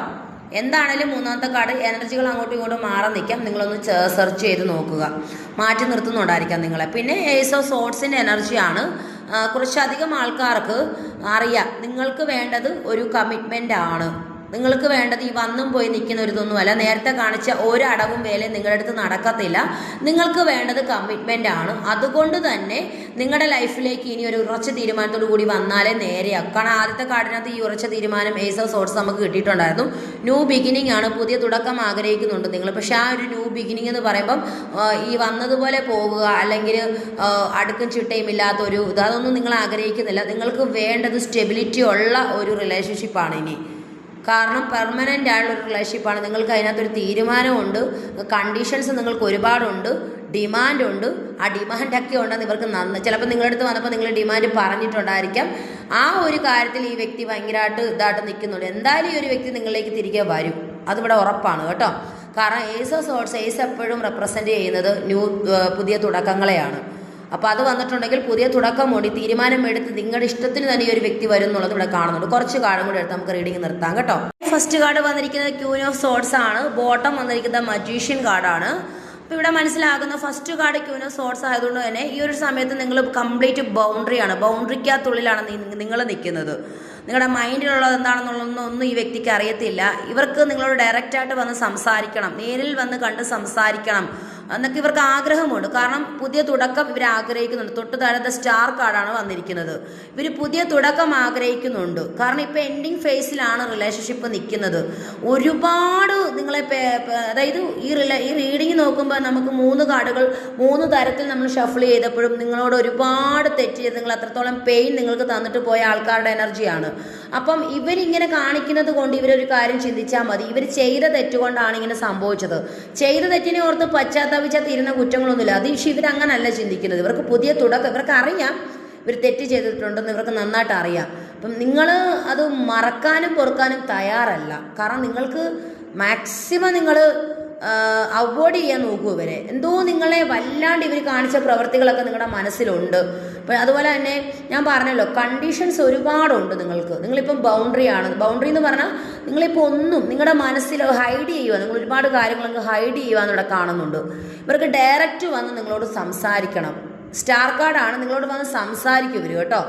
A: എന്താണേലും മൂന്നാമത്തെ കാർഡ് എനർജികൾ അങ്ങോട്ടും ഇങ്ങോട്ടും മാറി നിൽക്കാം. നിങ്ങളൊന്ന് സെർച്ച് ചെയ്ത് നോക്കുക, മാറ്റി നിർത്തുന്നുണ്ടായിരിക്കാം നിങ്ങളെ. പിന്നെ ഏസ് ഓഫ് സോർട്സിൻ്റെ എനർജിയാണ്. കുറച്ചധികം ആൾക്കാർക്ക് അറിയാം നിങ്ങൾക്ക് വേണ്ടത് ഒരു കമ്മിറ്റ്മെൻ്റ് ആണ്. നിങ്ങൾക്ക് വേണ്ടത് ഈ വന്നും പോയി നിൽക്കുന്ന ഒരു ഇതൊന്നുമല്ല. നേരത്തെ കാണിച്ച ഒരു അടവും വേലയും നിങ്ങളുടെ അടുത്ത് നടക്കത്തില്ല. നിങ്ങൾക്ക് വേണ്ടത് കമ്മിറ്റ്മെൻ്റ് ആണ്. അതുകൊണ്ട് തന്നെ നിങ്ങളുടെ ലൈഫിലേക്ക് ഇനി ഒരു ഉറച്ച തീരുമാനത്തോടു കൂടി വന്നാലേ നേരെയാക്കും. കാരണം ആദ്യത്തെ കാർഡിനകത്ത് ഈ ഉറച്ച തീരുമാനം ഏസ് ഓഫ് സോർട്സ് നമുക്ക് കിട്ടിയിട്ടുണ്ടായിരുന്നു. ന്യൂ ബിഗിനിങ് ആണ്, പുതിയ തുടക്കം ആഗ്രഹിക്കുന്നുണ്ട് നിങ്ങൾ. പക്ഷേ ആ ഒരു ന്യൂ ബിഗിനിങ് എന്ന് പറയുമ്പം ഈ വന്നതുപോലെ പോകുക അല്ലെങ്കിൽ അടുക്കും ചിട്ടയും ഇല്ലാത്തൊരു അതൊന്നും നിങ്ങൾ ആഗ്രഹിക്കുന്നില്ല. നിങ്ങൾക്ക് വേണ്ടത് സ്റ്റെബിലിറ്റി ഉള്ള ഒരു റിലേഷൻഷിപ്പാണ് ഇനി. കാരണം പെർമനൻ്റ് ആയുള്ളൊരു റിലേഷൻഷിപ്പാണ്. നിങ്ങൾക്ക് അതിനകത്തൊരു തീരുമാനമുണ്ട്, കണ്ടീഷൻസ് നിങ്ങൾക്ക് ഒരുപാടുണ്ട്, ഡിമാൻഡുണ്ട്. ആ ഡിമാൻഡൊക്കെ ഉണ്ടെന്ന് ഇവർക്ക് ചിലപ്പോൾ നിങ്ങളുടെ അടുത്ത് വന്നപ്പോൾ നിങ്ങൾ ഡിമാൻഡ് പറഞ്ഞിട്ടുണ്ടായിരിക്കാം. ആ ഒരു കാര്യത്തിൽ ഈ വ്യക്തി ഭയങ്കരമായിട്ട് ഇതായിട്ട് നിൽക്കുന്നുണ്ട്. എന്തായാലും ഈ ഒരു വ്യക്തി നിങ്ങളിലേക്ക് തിരികെ വരും, അതിവിടെ ഉറപ്പാണ് കേട്ടോ. കാരണം ഏസ് ഓഫ് സോർട്സ് ഏസ് എപ്പോഴും റെപ്രസെൻ്റ് ചെയ്യുന്നത് പുതിയ തുടക്കങ്ങളെയാണ്. അപ്പോൾ അത് വന്നിട്ടുണ്ടെങ്കിൽ പുതിയ തുടക്കം കൂടി തീരുമാനം എടുത്ത് നിങ്ങളുടെ ഇഷ്ടത്തിന് തന്നെ ഈ ഒരു വ്യക്തി വരും എന്നുള്ളത് ഇവിടെ കാണുന്നുണ്ട്. കുറച്ച് കാർഡും കൂടി എടുത്ത് നമുക്ക് റീഡിങ് നിർത്താം കേട്ടോ. ഫസ്റ്റ് കാർഡ് വന്നിരിക്കുന്നത് ക്യൂൻ ഓഫ് സോർട്സ് ആണ്. ബോട്ടം വന്നിരിക്കുന്നത് മജീഷ്യൻ കാർഡാണ്. അപ്പോൾ ഇവിടെ മനസ്സിലാകുന്ന first card queen of sorts ആയതുകൊണ്ട് തന്നെ ഈ ഒരു സമയത്ത് നിങ്ങൾ കംപ്ലീറ്റ് ബൗണ്ടറിക്കകത്തുള്ളിലാണ് നിങ്ങൾ നിൽക്കുന്നത്. നിങ്ങളുടെ മൈൻഡിലുള്ളത് എന്താണെന്നുള്ളതൊന്നും ഈ വ്യക്തിക്ക് അറിയത്തില്ല. ഇവർക്ക് നിങ്ങളോട് ഡയറക്റ്റായിട്ട് വന്ന് സംസാരിക്കണം, നേരിൽ വന്ന് കണ്ട് സംസാരിക്കണം എന്നൊക്കെ ഇവർക്ക് ആഗ്രഹമുണ്ട്. കാരണം പുതിയ തുടക്കം ഇവർ ആഗ്രഹിക്കുന്നുണ്ട്. തൊട്ട് താഴത്തെ സ്റ്റാർ കാർഡാണ് വന്നിരിക്കുന്നത്. ഇവർ പുതിയ തുടക്കം ആഗ്രഹിക്കുന്നുണ്ട്. കാരണം ഇപ്പോൾ എൻഡിങ് ഫേസിലാണ് റിലേഷൻഷിപ്പ് നിൽക്കുന്നത്. ഒരുപാട് നിങ്ങളെ അതായത് ഈ റീഡിങ് നോക്കുമ്പോൾ നമുക്ക് 3 കാർഡുകൾ 3 തരത്തിൽ നമ്മൾ ഷഫിൾ ചെയ്തപ്പോഴും നിങ്ങളോട് ഒരുപാട് തെറ്റ് ചെയ്ത് നിങ്ങൾ അത്രത്തോളം പെയിൻ നിങ്ങൾക്ക് തന്നിട്ട് പോയ ആൾക്കാരുടെ എനർജിയാണ്. അപ്പം ഇവരിങ്ങനെ കാണിക്കുന്നത് കൊണ്ട് ഇവരൊരു കാര്യം ചിന്തിച്ചാൽ മതി, ഇവർ ചെയ്ത തെറ്റുകൊണ്ടാണ് ഇങ്ങനെ സംഭവിച്ചത്. ചെയ്ത തെറ്റിനെ ഓർത്ത് പശ്ചാത്തപിച്ചാൽ തീരുന്ന കുറ്റങ്ങളൊന്നുമില്ല. അത് ഇവരങ്ങനല്ല ചിന്തിക്കുന്നത്. ഇവർക്ക് പുതിയ തുടക്കം, ഇവർക്ക് അറിയാം ഇവർ തെറ്റ് ചെയ്തിട്ടുണ്ടെന്ന് ഇവർക്ക് നന്നായിട്ട് അറിയാം. അപ്പം നിങ്ങൾ അത് മറക്കാനും പൊറുക്കാനും തയ്യാറല്ല. കാരണം നിങ്ങൾക്ക് മാക്സിമം നിങ്ങൾ അവോയ്ഡ് ചെയ്യാൻ നോക്കൂ ഇവരെ. എന്തോ നിങ്ങളെ വല്ലാണ്ട് ഇവർ കാണിച്ച പ്രവൃത്തികളൊക്കെ നിങ്ങളുടെ മനസ്സിലുണ്ട്. അപ്പം അതുപോലെ തന്നെ ഞാൻ പറഞ്ഞല്ലോ, കണ്ടീഷൻസ് ഒരുപാടുണ്ട് നിങ്ങൾക്ക്. നിങ്ങളിപ്പം ബൗണ്ടറി എന്ന് പറഞ്ഞാൽ നിങ്ങളിപ്പോൾ ഒന്നും നിങ്ങളുടെ മനസ്സിൽ ഹൈഡ് ചെയ്യുക. നിങ്ങൾ ഒരുപാട് കാര്യങ്ങളൊക്കെ ഹൈഡ് ചെയ്യുക ഇവിടെ കാണുന്നുണ്ട്. ഇവർക്ക് ഡയറക്റ്റ് വന്ന് നിങ്ങളോട് സംസാരിക്കണം. സ്റ്റാർ കാർഡാണ്, നിങ്ങളോട് വന്ന് സംസാരിക്കും ഇവർ കേട്ടോ.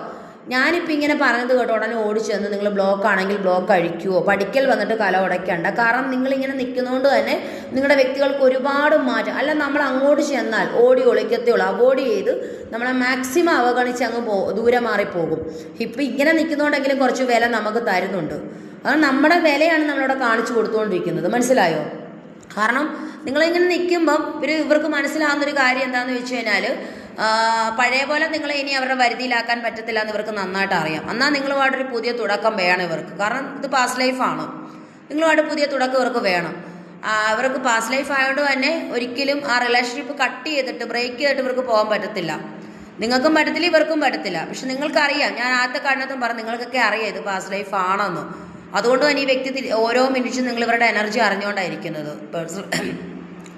A: ഞാനിപ്പോൾ ഇങ്ങനെ പറഞ്ഞത് കേട്ടോ ഉടനെ ഓടിച്ചു തന്ന് നിങ്ങൾ ബ്ലോക്ക് ആണെങ്കിൽ ബ്ലോക്ക് അഴിക്കുവോ, പഠിക്കൽ വന്നിട്ട് കല ഉടയ്ക്കണ്ട. കാരണം നിങ്ങളിങ്ങനെ നിൽക്കുന്നതുകൊണ്ട് തന്നെ നിങ്ങളുടെ വ്യക്തികൾക്ക് ഒരുപാട് മാറ്റം. അല്ല നമ്മൾ അങ്ങോട്ട് ചെന്നാൽ ഓടി ഒളിക്കത്തേയുള്ളൂ. അവോയ്ഡ് ചെയ്ത് നമ്മളെ മാക്സിമം അവഗണിച്ച് അങ്ങ് ദൂരെ മാറിപ്പോകും. ഇപ്പം ഇങ്ങനെ നിൽക്കുന്നതുകൊണ്ടെങ്കിലും കുറച്ച് വില നമുക്ക് തരുന്നുണ്ട്. അത് നമ്മുടെ വിലയാണ് നമ്മളിവിടെ കാണിച്ചു കൊടുത്തുകൊണ്ടിരിക്കുന്നത്. മനസ്സിലായോ? കാരണം നിങ്ങളിങ്ങനെ നിൽക്കുമ്പം ഇവർക്ക് മനസ്സിലാകുന്നൊരു കാര്യം എന്താണെന്ന് വെച്ച് കഴിഞ്ഞാൽ പഴയ പോലെ നിങ്ങളെ ഇനി അവരുടെ വരുതിയിലാക്കാൻ പറ്റത്തില്ല എന്ന് ഇവർക്ക് നന്നായിട്ട് അറിയാം. എന്നാൽ നിങ്ങളുമായിട്ടൊരു പുതിയ തുടക്കം വേണം ഇവർക്ക്. കാരണം ഇത് പാസ്റ്റ് ലൈഫാണ്. നിങ്ങളുമായിട്ട് പുതിയ തുടക്കം ഇവർക്ക് വേണം. ഇവർക്ക് പാസ്റ്റ് ലൈഫ് ആയതുകൊണ്ട് തന്നെ ഒരിക്കലും ആ റിലേഷൻഷിപ്പ് കട്ട് ചെയ്തിട്ട് ബ്രേക്ക് ചെയ്തിട്ട് ഇവർക്ക് പോകാൻ പറ്റത്തില്ല. നിങ്ങൾക്കും പറ്റത്തില്ല, ഇവർക്കും പറ്റത്തില്ല. പക്ഷെ നിങ്ങൾക്കറിയാം, ഞാൻ ആദ്യത്തെ കാരണത്തും പറഞ്ഞു നിങ്ങൾക്കൊക്കെ അറിയാം ഇത് പാസ്റ്റ് ലൈഫ് ആണെന്ന്. അതുകൊണ്ട് തന്നെ ഈ വ്യക്തി ഓരോ മിനിറ്റും നിങ്ങൾ ഇവരുടെ എനർജി അറിഞ്ഞുകൊണ്ടായിരിക്കുന്നത്.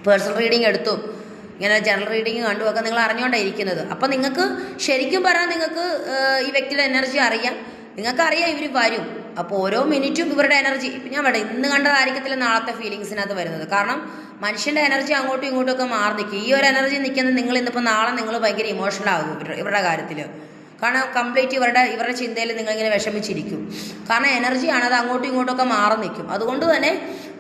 A: പേഴ്സണൽ റീഡിങ് എടുത്തു, ഇങ്ങനെ ജനറൽ റീഡിങ് കണ്ടുമൊക്കെ നിങ്ങൾ അറിഞ്ഞുകൊണ്ടായിരിക്കുന്നത്. അപ്പം നിങ്ങൾക്ക് ശരിക്കും പറഞ്ഞാൽ നിങ്ങൾക്ക് ഈ വ്യക്തിയുടെ എനർജി അറിയാം. നിങ്ങൾക്കറിയാം ഇവർ വരും. അപ്പോൾ ഓരോ മിനിറ്റും ഇവരുടെ എനർജി ഞാൻ പറയാം, ഇന്ന് കണ്ടതായിരിക്കത്തില്ല നാളത്തെ ഫീലിങ്സിനകത്ത് വരുന്നത്. കാരണം മനുഷ്യൻ്റെ എനർജി അങ്ങോട്ടും ഇങ്ങോട്ടും ഒക്കെ മാറി നിൽക്കും. ഈ ഒരു എനർജി നിൽക്കുന്നത് നിങ്ങൾ ഇന്നിപ്പോൾ നാളെ നിങ്ങൾ ഭയങ്കര ഇമോഷണൽ ആകും ഇവരുടെ കാര്യത്തിൽ. കാരണം കംപ്ലീറ്റ് ഇവരുടെ ചിന്തയിൽ നിങ്ങളിങ്ങനെ വിഷമിച്ചിരിക്കും. കാരണം എനർജിയാണ്, അത് അങ്ങോട്ടും ഇങ്ങോട്ടും ഒക്കെ മാറി നിൽക്കും. അതുകൊണ്ട് തന്നെ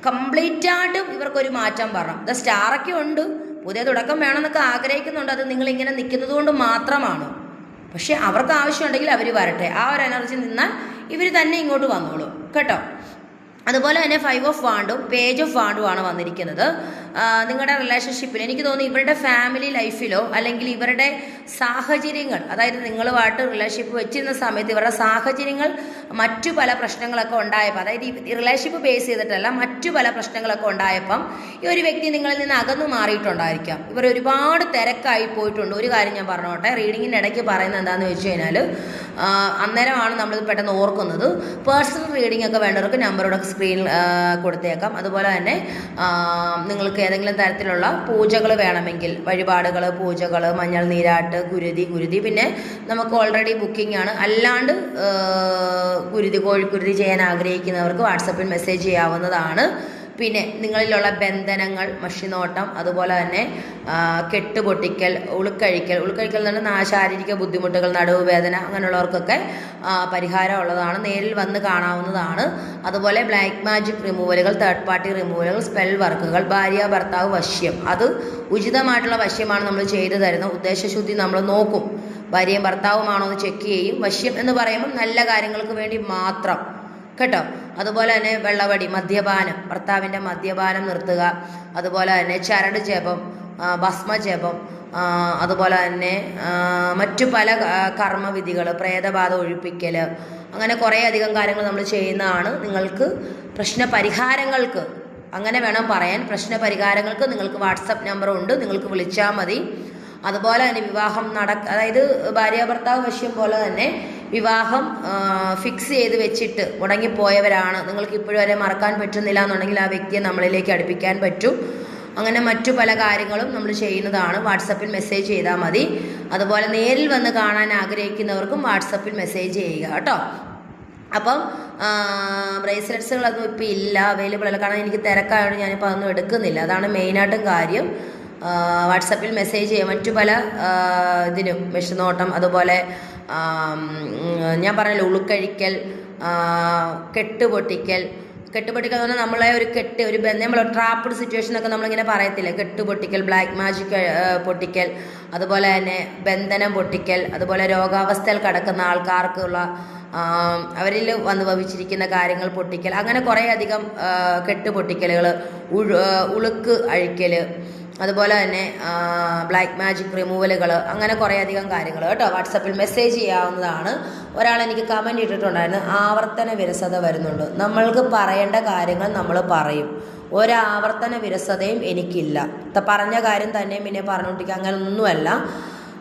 A: കംപ്ലീറ്റായിട്ടും ഇവർക്കൊരു മാറ്റം പറയാം. ഇത് സ്റ്റാറൊക്കെ ഉണ്ട്, പുതിയ തുടക്കം വേണമെന്നൊക്കെ ആഗ്രഹിക്കുന്നുണ്ട്. അത് നിങ്ങളിങ്ങനെ നിൽക്കുന്നത് കൊണ്ട് മാത്രമാണ്. പക്ഷെ അവർക്ക് ആവശ്യമുണ്ടെങ്കിൽ അവർ വരട്ടെ. ആ ഒരു എനർജി നിന്നാൽ ഇവർ തന്നെ ഇങ്ങോട്ട് വന്നോളൂ കേട്ടോ. അതുപോലെ തന്നെ 5 ഓഫ് വാണ്ടും പേജ് ഓഫ് വാണ്ടുമാണ് വന്നിരിക്കുന്നത്. നിങ്ങളുടെ റിലേഷൻഷിപ്പിൽ എനിക്ക് തോന്നുന്നു ഇവരുടെ ഫാമിലി ലൈഫിലോ അല്ലെങ്കിൽ ഇവരുടെ സാഹചര്യങ്ങൾ, അതായത് നിങ്ങളുമായിട്ട് റിലേഷൻഷിപ്പ് വെച്ചിരുന്ന സമയത്ത് ഇവരുടെ സാഹചര്യങ്ങൾ മറ്റു പല പ്രശ്നങ്ങളൊക്കെ ഉണ്ടായപ്പോൾ, അതായത് ഈ റിലേഷൻഷിപ്പ് ബേസ് ചെയ്തിട്ടല്ല മറ്റു പല പ്രശ്നങ്ങളൊക്കെ ഉണ്ടായപ്പം ഈ ഒരു വ്യക്തി നിങ്ങളിൽ നിന്ന് അകന്നു മാറിയിട്ടുണ്ടായിരിക്കാം. ഇവർ ഒരുപാട് തിരക്കായി പോയിട്ടുണ്ട്. ഒരു കാര്യം ഞാൻ പറഞ്ഞോട്ടെ, റീഡിങ്ങിൻ്റെ ഇടയ്ക്ക് പറയുന്നത് എന്താണെന്ന് വെച്ച് കഴിഞ്ഞാൽ അന്നേരമാണ് നമ്മൾ പെട്ടെന്ന് ഓർക്കുന്നത്. പേഴ്സണൽ റീഡിംഗ് ഒക്കെ വേണ്ടവർക്ക് നമ്പറോടെ സ്ക്രീനിൽ കൊടുത്തേക്കാം. അതുപോലെ തന്നെ നിങ്ങൾക്ക് ഏതെങ്കിലും തരത്തിലുള്ള പൂജകൾ വേണമെങ്കിൽ, വഴിപാടുകൾ, പൂജകൾ, മഞ്ഞൾ നീരാട്ട്, കുരുതി, പിന്നെ നമുക്ക് ഓൾറെഡി ബുക്കിംഗ് ആണ്. അല്ലാണ്ട് കോഴിക്കുരുതി ചെയ്യാൻ ആഗ്രഹിക്കുന്നവർക്ക് വാട്സപ്പിൽ മെസ്സേജ് ചെയ്യാവുന്നതാണ്. പിന്നെ നിങ്ങളിലുള്ള ബന്ധനങ്ങൾ, മഷിനോട്ടം, അതുപോലെ തന്നെ കെട്ടുപൊട്ടിക്കൽ, ഉളുക്കഴിക്കൽ എന്ന് പറഞ്ഞാൽ ശാരീരിക ബുദ്ധിമുട്ടുകൾ, നടുവുവേദന, അങ്ങനെയുള്ളവർക്കൊക്കെ പരിഹാരം ഉള്ളതാണ്. നേരിൽ വന്ന് കാണാവുന്നതാണ്. അതുപോലെ ബ്ലാക്ക് മാജിക് റിമൂവലുകൾ, തേർഡ് പാർട്ടി റിമൂവലുകൾ, സ്പെൽ വർക്കുകൾ, ഭാര്യ ഭർത്താവ് വശ്യം, അത് ഉചിതമായിട്ടുള്ള വശ്യമാണ് നമ്മൾ ചെയ്തു തരുന്നത്. ഉദ്ദേശശുദ്ധി നമ്മൾ നോക്കും, ഭാര്യയും ഭർത്താവുമാണോ എന്ന് ചെക്ക് ചെയ്യും. വശ്യം എന്ന് പറയുമ്പോൾ നല്ല കാര്യങ്ങൾക്ക് വേണ്ടി മാത്രം കേട്ടോ. അതുപോലെ തന്നെ വെള്ളവടി, മദ്യപാനം, ഭർത്താവിൻ്റെ മദ്യപാനം നിർത്തുക. അതുപോലെ തന്നെ ചരട് ജപം, ഭസ്മജപം, അതുപോലെ തന്നെ മറ്റു പല കർമ്മവിധികൾ, പ്രേതബാധ ഒഴിപ്പിക്കൽ, അങ്ങനെ കുറേ അധികം കാര്യങ്ങൾ നമ്മൾ ചെയ്യുന്നതാണ്. നിങ്ങൾക്ക് പ്രശ്നപരിഹാരങ്ങൾക്ക്, അങ്ങനെ വേണം പറയാൻ, പ്രശ്നപരിഹാരങ്ങൾക്ക് നിങ്ങൾക്ക് വാട്സപ്പ് നമ്പറുണ്ട്, നിങ്ങൾക്ക് വിളിച്ചാൽ മതി. അതുപോലെ തന്നെ വിവാഹം അതായത് ഭാര്യ ഭർത്താവ് വശ്യം പോലെ തന്നെ വിവാഹം ഫിക്സ് ചെയ്ത് വെച്ചിട്ട് മുടങ്ങിപ്പോയവരാണ്, നിങ്ങൾക്ക് ഇപ്പോഴും വരെ മറക്കാൻ പറ്റുന്നില്ല എന്നുണ്ടെങ്കിൽ ആ വ്യക്തിയെ നമ്മളിലേക്ക് അടുപ്പിക്കാൻ പറ്റും. അങ്ങനെ മറ്റു പല കാര്യങ്ങളും നമ്മൾ ചെയ്യുന്നതാണ്. വാട്സപ്പിൽ മെസ്സേജ് ചെയ്താൽ മതി. അതുപോലെ നേരിൽ വന്ന് കാണാൻ ആഗ്രഹിക്കുന്നവർക്കും വാട്സപ്പിൽ മെസ്സേജ് ചെയ്യുക കേട്ടോ. അപ്പം ബ്രേസ്ലെറ്റ്സുകളൊന്നും ഇപ്പോൾ ഇല്ല, അവൈലബിൾ അല്ല. കാരണം എനിക്ക് തിരക്കായതുകൊണ്ട് ഞാനിപ്പോൾ അതൊന്നും എടുക്കുന്നില്ല. അതാണ് മെയിനായിട്ടും കാര്യം. വാട്സപ്പിൽ മെസ്സേജ് ചെയ്യുക. മറ്റു പല ഇതിനും വിഷനോട്ടം, അതുപോലെ ഞാൻ പറഞ്ഞല്ലോ ഉളുക്കഴിക്കൽ, കെട്ടുപൊട്ടിക്കൽ എന്ന് പറഞ്ഞാൽ നമ്മളെ ഒരു നമ്മൾ ട്രാപ്പ്ഡ് സിറ്റുവേഷനൊക്കെ നമ്മളിങ്ങനെ പറയത്തില്ലേ, കെട്ടുപൊട്ടിക്കൽ, ബ്ലാക്ക് മാജിക് പൊട്ടിക്കൽ, അതുപോലെ തന്നെ ബന്ധനം പൊട്ടിക്കൽ, അതുപോലെ രോഗാവസ്ഥയിൽ കിടക്കുന്ന ആൾക്കാർക്കുള്ള അവരിൽ വന്ന് ഭവിച്ചിരിക്കുന്ന കാര്യങ്ങൾ പൊട്ടിക്കൽ, അങ്ങനെ കുറേ അധികം കെട്ടുപൊട്ടിക്കലുകൾ, ഉളുക്ക് അഴിക്കൽ, അതുപോലെ തന്നെ ബ്ലാക്ക് മാജിക് റിമൂവലുകൾ, അങ്ങനെ കുറേ അധികം കാര്യങ്ങൾ കേട്ടോ. വാട്സപ്പിൽ മെസ്സേജ് ചെയ്യാവുന്നതാണ്. ഒരാൾ എനിക്ക് കമൻറ്റ് ഇട്ടിട്ടുണ്ടായിരുന്നു, ആവർത്തന വിരസത വരുന്നുണ്ട്. നമ്മൾക്ക് പറയേണ്ട കാര്യങ്ങൾ നമ്മൾ പറയും, ഒരാവർത്തന വിരസതയും എനിക്കില്ല. പറഞ്ഞ കാര്യം തന്നെ പിന്നെ പറഞ്ഞുകൊണ്ടിരിക്കുക, അങ്ങനെ ഒന്നുമല്ല.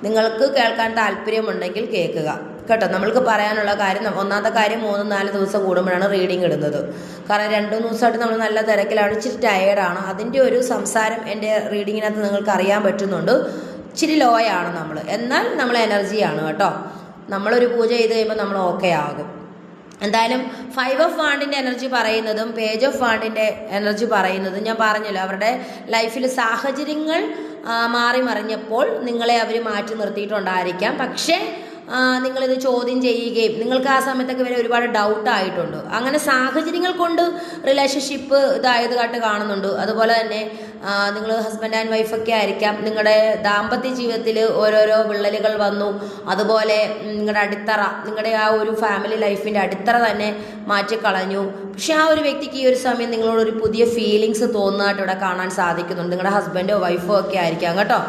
A: നിങ്ങൾക്ക് കേൾക്കാൻ താല്പര്യമുണ്ടെങ്കിൽ കേൾക്കുക കേട്ടോ. നമ്മൾക്ക് പറയാനുള്ള കാര്യം, ഒന്നാമത്തെ കാര്യം 3-4 ദിവസം കൂടുമ്പോഴാണ് റീഡിങ് ഇടുന്നത്. കാരണം 2 ദിവസമായിട്ട് നമ്മൾ നല്ല തിരക്കിലാണ്, ഇച്ചിരി ടയേർഡാണ്. അതിൻ്റെ ഒരു സംസാരം എൻ്റെ റീഡിങ്ങിനകത്ത് നിങ്ങൾക്ക് അറിയാൻ പറ്റുന്നുണ്ട്. ഇച്ചിരി ലോയാണ് നമ്മൾ, എന്നാൽ നമ്മൾ എനർജിയാണ് കേട്ടോ. നമ്മളൊരു പൂജ ചെയ്ത് കഴിയുമ്പോൾ നമ്മൾ ഓക്കെ ആകും. എന്തായാലും 5 ഓഫ് വാണ്ടിൻ്റെ എനർജി പറയുന്നതും പേജ് ഓഫ് വാണ്ടിൻ്റെ എനർജി പറയുന്നതും ഞാൻ പറഞ്ഞല്ലോ, അവരുടെ ലൈഫിൽ സാഹചര്യങ്ങൾ മാറി മറിഞ്ഞപ്പോൾ നിങ്ങളെ അവർ മാറ്റി നിർത്തിയിട്ടുണ്ടായിരിക്കാം. പക്ഷേ നിങ്ങളിത് ചോദ്യം ചെയ്യുകയും നിങ്ങൾക്ക് ആ സമയത്തൊക്കെ വരെ ഒരുപാട് ഡൗട്ടായിട്ടുണ്ട്. അങ്ങനെ സാഹചര്യങ്ങൾ കൊണ്ട് റിലേഷൻഷിപ്പ് ഇതായതായിട്ട് കാണുന്നുണ്ട്. അതുപോലെ തന്നെ നിങ്ങൾ ഹസ്ബൻഡ് ആൻഡ് വൈഫൊക്കെ ആയിരിക്കാം, നിങ്ങളുടെ ദാമ്പത്യ ജീവിതത്തിൽ ഓരോരോ വിള്ളലുകൾ വന്നു. അതുപോലെ നിങ്ങളുടെ അടിത്തറ, നിങ്ങളുടെ ആ ഒരു ഫാമിലി ലൈഫിൻ്റെ അടിത്തറ തന്നെ മാറ്റിക്കളഞ്ഞു. പക്ഷെ ആ ഒരു വ്യക്തിക്ക് ഈ ഒരു സമയം നിങ്ങളോടൊരു പുതിയ ഫീലിങ്സ് തോന്നുന്നതായിട്ട് ഇവിടെ കാണാൻ സാധിക്കുന്നുണ്ട്. നിങ്ങളുടെ ഹസ്ബൻഡോ വൈഫോ ഒക്കെ ആയിരിക്കാം കേട്ടോ.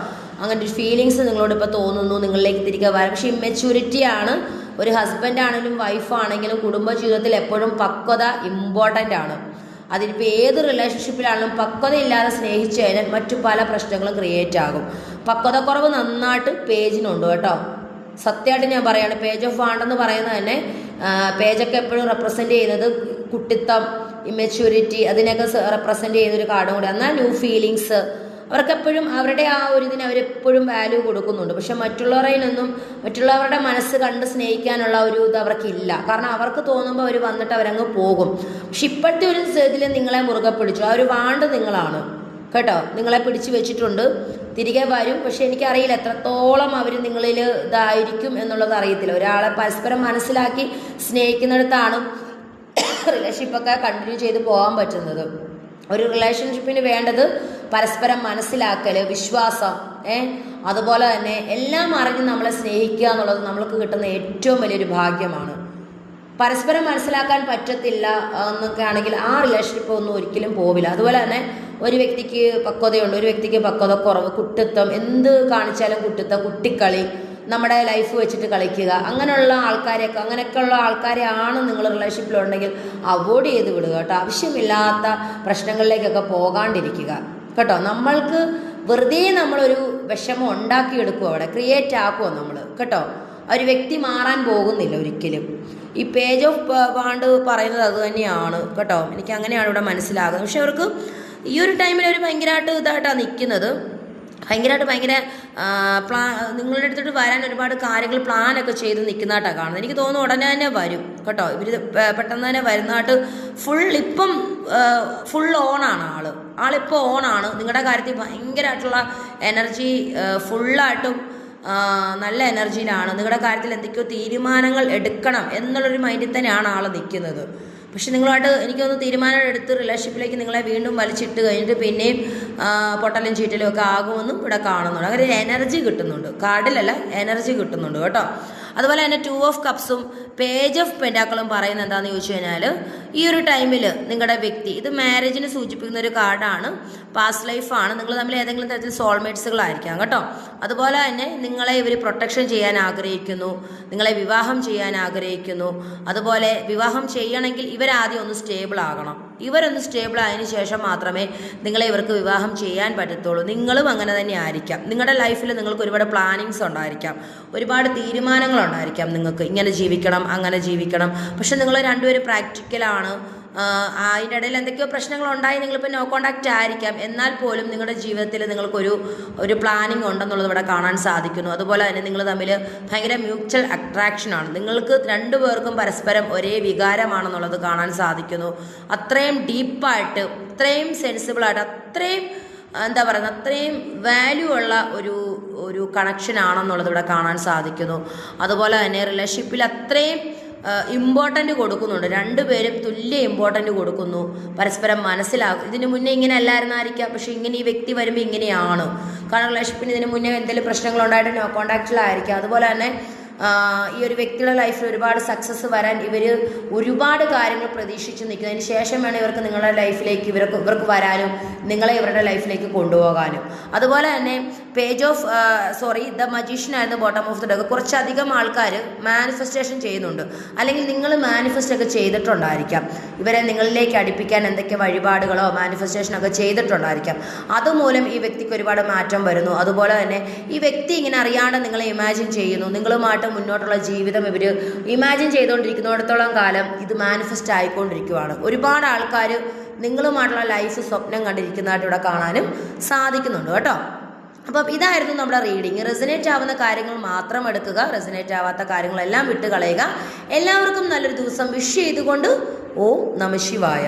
A: അങ്ങനെ ഒരു ഫീലിങ്സ് നിങ്ങളോട് ഇപ്പോൾ തോന്നുന്നു, നിങ്ങളിലേക്ക് തിരികെ വരാം. പക്ഷെ ഇമ്മച്യൂരിറ്റിയാണ്. ഒരു ഹസ്ബൻഡ് ആണെങ്കിലും വൈഫാണെങ്കിലും കുടുംബജീവിതത്തിൽ എപ്പോഴും പക്വത ഇമ്പോർട്ടൻ്റ് ആണ്. അതിനിപ്പോൾ ഏത് റിലേഷൻഷിപ്പിലാണെങ്കിലും പക്വത ഇല്ലാതെ സ്നേഹിച്ചു കഴിഞ്ഞാൽ മറ്റു പല പ്രശ്നങ്ങളും ക്രിയേറ്റ് ആകും. പക്വതക്കുറവ് നന്നായിട്ട് പേജിനുണ്ട് കേട്ടോ. സത്യമായിട്ട് ഞാൻ പറയുകയാണ്, പേജ് ഓഫ് വാണ്ടെന്ന് പറയുന്നത് തന്നെ പേജൊക്കെ എപ്പോഴും റെപ്രസെൻ്റ് ചെയ്യുന്നത് കുട്ടിത്തം, ഇമ്മച്യൂരിറ്റി, അതിനൊക്കെ റെപ്രസെൻ്റ് ചെയ്യുന്നൊരു കാർഡും കൂടി. എന്നാൽ ന്യൂ ഫീലിങ്സ്, അവർക്കെപ്പോഴും അവരുടെ ആ ഒരു ഇതിന് അവരെപ്പോഴും വാല്യൂ കൊടുക്കുന്നുണ്ട്. പക്ഷെ മറ്റുള്ളവരുടെ മനസ്സ് കണ്ട് സ്നേഹിക്കാനുള്ള ഒരു ഇത് അവർക്കില്ല. കാരണം അവർക്ക് തോന്നുമ്പോൾ അവർ വന്നിട്ട് അവരങ്ങ് പോകും. പക്ഷെ ഇപ്പോഴത്തെ ഒരു ഇതിൽ നിങ്ങളെ മുറുകെ പിടിച്ചു, ആ ഒരു വാണ്ട് നിങ്ങളാണ് കേട്ടോ. നിങ്ങളെ പിടിച്ചു വെച്ചിട്ടുണ്ട്, തിരികെ വരും. പക്ഷെ എനിക്കറിയില്ല എത്രത്തോളം അവർ നിങ്ങളിൽ ഇതായിരിക്കും എന്നുള്ളത് അറിയത്തില്ല. ഒരാളെ പരസ്പരം മനസ്സിലാക്കി സ്നേഹിക്കുന്നിടത്താണ് റിലേഷൻഷിപ്പൊക്കെ കണ്ടിന്യൂ ചെയ്ത് പോകാൻ പറ്റുന്നത്. ഒരു റിലേഷൻഷിപ്പിന് വേണ്ടത് പരസ്പരം മനസ്സിലാക്കൽ, വിശ്വാസം, അതുപോലെ തന്നെ എല്ലാം അറിഞ്ഞ് നമ്മളെ സ്നേഹിക്കുക എന്നുള്ളത് നമ്മൾക്ക് കിട്ടുന്ന ഏറ്റവും വലിയൊരു ഭാഗ്യമാണ്. പരസ്പരം മനസ്സിലാക്കാൻ പറ്റത്തില്ല എന്നൊക്കെ ആണെങ്കിൽ ആ റിലേഷൻഷിപ്പ് ഒന്നും ഒരിക്കലും പോവില്ല. അതുപോലെ തന്നെ ഒരു വ്യക്തിക്ക് പക്വതയുണ്ട്, ഒരു വ്യക്തിക്ക് പക്വത കുറവ്, കുട്ടിത്വം, എന്ത് കാണിച്ചാലും കുട്ടിത്വം, കുട്ടിക്കളി, നമ്മുടെ ലൈഫ് വെച്ചിട്ട് കളിക്കുക, അങ്ങനെയുള്ള അങ്ങനെയൊക്കെയുള്ള ആൾക്കാരെയാണ് നിങ്ങൾ റിലേഷൻഷിപ്പിലുണ്ടെങ്കിൽ അവോയ്ഡ് ചെയ്ത് വിടുക കേട്ടോ. ആവശ്യമില്ലാത്ത പ്രശ്നങ്ങളിലേക്കൊക്കെ പോകാണ്ടിരിക്കുക കേട്ടോ. നമ്മൾക്ക് വെറുതെ നമ്മളൊരു വിഷമം ഉണ്ടാക്കിയെടുക്കുക, അവിടെ ക്രിയേറ്റ് ആക്കുമോ നമ്മൾ കേട്ടോ. ഒരു വ്യക്തി മാറാൻ പോകുന്നില്ല ഒരിക്കലും. ഈ പേജ് ഓഫ് വാണ്ട് പറയുന്നത് അത് തന്നെയാണ് കേട്ടോ. എനിക്ക് അങ്ങനെയാണ് ഇവിടെ മനസ്സിലാകുന്നത്. പക്ഷെ അവർക്ക് ഈ ഒരു ടൈമിൽ അവർ ഭയങ്കരമായിട്ട് ഇതായിട്ടാണ് നിൽക്കുന്നത്. ഭയങ്കര നിങ്ങളുടെ അടുത്തോട്ട് വരാൻ ഒരുപാട് കാര്യങ്ങൾ പ്ലാനൊക്കെ ചെയ്ത് നിൽക്കുന്നതായിട്ടാണ് കാണുന്നത്. എനിക്ക് തോന്നുന്നു ഉടനെ തന്നെ വരും കേട്ടോ. ഇവർ പെട്ടെന്ന് തന്നെ വരുന്നതായിട്ട് ഇപ്പം ഫുൾ ഓണാണ് ആളിപ്പോൾ ഓണാണ്. നിങ്ങളുടെ കാര്യത്തിൽ ഭയങ്കരമായിട്ടുള്ള എനർജി, ഫുള്ളായിട്ടും നല്ല എനർജിയിലാണ്. നിങ്ങളുടെ കാര്യത്തിൽ എന്തൊക്കെയോ തീരുമാനങ്ങൾ എടുക്കണം എന്നുള്ളൊരു മൈൻഡിൽ തന്നെയാണ് ആൾ നിൽക്കുന്നത്. പക്ഷെ നിങ്ങളുമായിട്ട് എനിക്കൊന്ന് തീരുമാനം എടുത്ത് റിലേഷൻഷിപ്പിലേക്ക് നിങ്ങളെ വീണ്ടും വലിച്ചിട്ട് കഴിഞ്ഞിട്ട് പിന്നെയും പൊട്ടലും ചീറ്റലും ഒക്കെ ആകുമെന്നും ഇവിടെ കാണുന്നുണ്ട്. അങ്ങനെ എനർജി കിട്ടുന്നുണ്ട്, കാർഡിലല്ല എനർജി കിട്ടുന്നുണ്ട് കേട്ടോ. അതുപോലെ തന്നെ 2 ഓഫ് കപ്സും പേജ് ഓഫ് പെൻറ്റാക്കിളും പറയുന്നത് എന്താണെന്ന് ചോദിച്ചു കഴിഞ്ഞാൽ ഈ ഒരു ടൈമിൽ നിങ്ങളുടെ വ്യക്തി, ഇത് മാരേജിന് സൂചിപ്പിക്കുന്ന ഒരു കാർഡാണ്, പാസ്റ്റ് ലൈഫാണ്, നിങ്ങൾ തമ്മിൽ ഏതെങ്കിലും തരത്തിൽ സോൾമേറ്റ്സുകളായിരിക്കാം കേട്ടോ. അതുപോലെ തന്നെ നിങ്ങളെ ഇവർ പ്രൊട്ടക്ഷൻ ചെയ്യാൻ ആഗ്രഹിക്കുന്നു, നിങ്ങളെ വിവാഹം ചെയ്യാൻ ആഗ്രഹിക്കുന്നു. അതുപോലെ വിവാഹം ചെയ്യണമെങ്കിൽ ഇവരാദ്യം ഒന്ന് സ്റ്റേബിൾ ആകണം. ഇവരൊന്ന് സ്റ്റേബിൾ ആയതിനു ശേഷം മാത്രമേ നിങ്ങളെ ഇവർക്ക് വിവാഹം ചെയ്യാൻ പറ്റത്തുള്ളൂ. നിങ്ങളും അങ്ങനെ തന്നെ ആയിരിക്കാം. നിങ്ങളുടെ ലൈഫിൽ നിങ്ങൾക്ക് ഒരുപാട് പ്ലാനിങ്സ് ഉണ്ടായിരിക്കാം, ഒരുപാട് തീരുമാനങ്ങൾ ഉണ്ടായിരിക്കാം. നിങ്ങൾക്ക് ഇങ്ങനെ ജീവിക്കണം, അങ്ങനെ ജീവിക്കണം. പക്ഷെ നിങ്ങൾ രണ്ടുപേരും പ്രാക്ടിക്കലാണ്. അതിൻ്റെ ഇടയിൽ എന്തൊക്കെയോ പ്രശ്നങ്ങളുണ്ടായി, നിങ്ങളിപ്പോൾ നോ കോണ്ടാക്റ്റ് ആയിരിക്കാം. എന്നാൽ പോലും നിങ്ങളുടെ ജീവിതത്തിൽ നിങ്ങൾക്കൊരു പ്ലാനിങ് ഉണ്ടെന്നുള്ളത് ഇവിടെ കാണാൻ സാധിക്കുന്നു. അതുപോലെ തന്നെ നിങ്ങൾ തമ്മിൽ ഭയങ്കര മ്യൂച്വൽ അട്രാക്ഷനാണ്. നിങ്ങൾക്ക് രണ്ടുപേർക്കും പരസ്പരം ഒരേ വികാരമാണെന്നുള്ളത് കാണാൻ സാധിക്കുന്നു. അത്രയും ഡീപ്പായിട്ട്, അത്രയും സെൻസിബിളായിട്ട്, അത്രയും എന്താ പറയുന്നത്, അത്രയും വാല്യൂ ഉള്ള ഒരു കണക്ഷൻ ആണെന്നുള്ളത് ഇവിടെ കാണാൻ സാധിക്കുന്നു. അതുപോലെ തന്നെ റിലേഷൻഷിപ്പിൽ അത്രയും ഇമ്പോർട്ടൻ്റ് കൊടുക്കുന്നുണ്ട്. രണ്ടുപേരും തുല്യ ഇമ്പോർട്ടൻ്റ് കൊടുക്കുന്നു, പരസ്പരം മനസ്സിലാകും. ഇതിന് മുന്നേ ഇങ്ങനെ അല്ലായിരുന്നായിരിക്കാം, പക്ഷെ ഇങ്ങനെ ഈ വ്യക്തി വരുമ്പോൾ ഇങ്ങനെയാണ്. കാരണം റിലേഷൻഷിപ്പിന് ഇതിന് മുന്നേ എന്തെങ്കിലും പ്രശ്നങ്ങളുണ്ടായിട്ട് നോ കോണ്ടാക്റ്റിലായിരിക്കാം. അതുപോലെ തന്നെ ഈ ഒരു വ്യക്തിയുടെ ലൈഫിൽ ഒരുപാട് സക്സസ് വരാൻ ഇവർ ഒരുപാട് കാര്യങ്ങൾ പ്രതീക്ഷിച്ച് നിൽക്കുന്നതിന് ശേഷം വേണം ഇവർക്ക് നിങ്ങളുടെ ലൈഫിലേക്ക് ഇവർക്ക് വരാനും നിങ്ങളെ ഇവരുടെ ലൈഫിലേക്ക് കൊണ്ടുപോകാനും. അതുപോലെ തന്നെ പേജ് ഓഫ് ദ മജീഷ്യൻ ആയിരുന്നു ബോട്ടം ഓഫ് ദ ഡെക്ക്. കുറച്ചധികം ആൾക്കാർ മാനിഫെസ്റ്റേഷൻ ചെയ്യുന്നുണ്ട്, അല്ലെങ്കിൽ നിങ്ങൾ മാനിഫെസ്റ്റ് ഒക്കെ ചെയ്തിട്ടുണ്ടായിരിക്കാം. ഇവരെ നിങ്ങളിലേക്ക് അടുപ്പിക്കാൻ എന്തൊക്കെ വഴിപാടുകളോ മാനിഫെസ്റ്റേഷനൊക്കെ ചെയ്തിട്ടുണ്ടായിരിക്കാം. അതുമൂലം ഈ വ്യക്തിക്ക് ഒരുപാട് മാറ്റം വരുന്നു. അതുപോലെ തന്നെ ഈ വ്യക്തി ഇങ്ങനെ അറിയാണ്ട് നിങ്ങളെ ഇമാജിൻ ചെയ്യുന്നു. നിങ്ങളുമായിട്ട് മുന്നോട്ടുള്ള ജീവിതം ഇവർ ഇമാജിൻ ചെയ്തുകൊണ്ടിരിക്കുന്നിടത്തോളം കാലം ഇത് മാനിഫെസ്റ്റ് ആയിക്കൊണ്ടിരിക്കുകയാണ്. ഒരുപാട് ആൾക്കാർ നിങ്ങളുമായിട്ടുള്ള ലൈഫ് സ്വപ്നം കണ്ടിരിക്കുന്നതായിട്ട് ഇവിടെ കാണാനും സാധിക്കുന്നുണ്ട് കേട്ടോ. അപ്പം ഇതായിരുന്നു നമ്മുടെ റീഡിങ്. റെസനേറ്റ് ആവുന്ന കാര്യങ്ങൾ മാത്രം എടുക്കുക, റെസനേറ്റ് ആവാത്ത കാര്യങ്ങളെല്ലാം വിട്ട് കളയുക. എല്ലാവർക്കും നല്ലൊരു ദിവസം വിഷ് ചെയ്തുകൊണ്ട് ഓം നമഃ ശിവായ.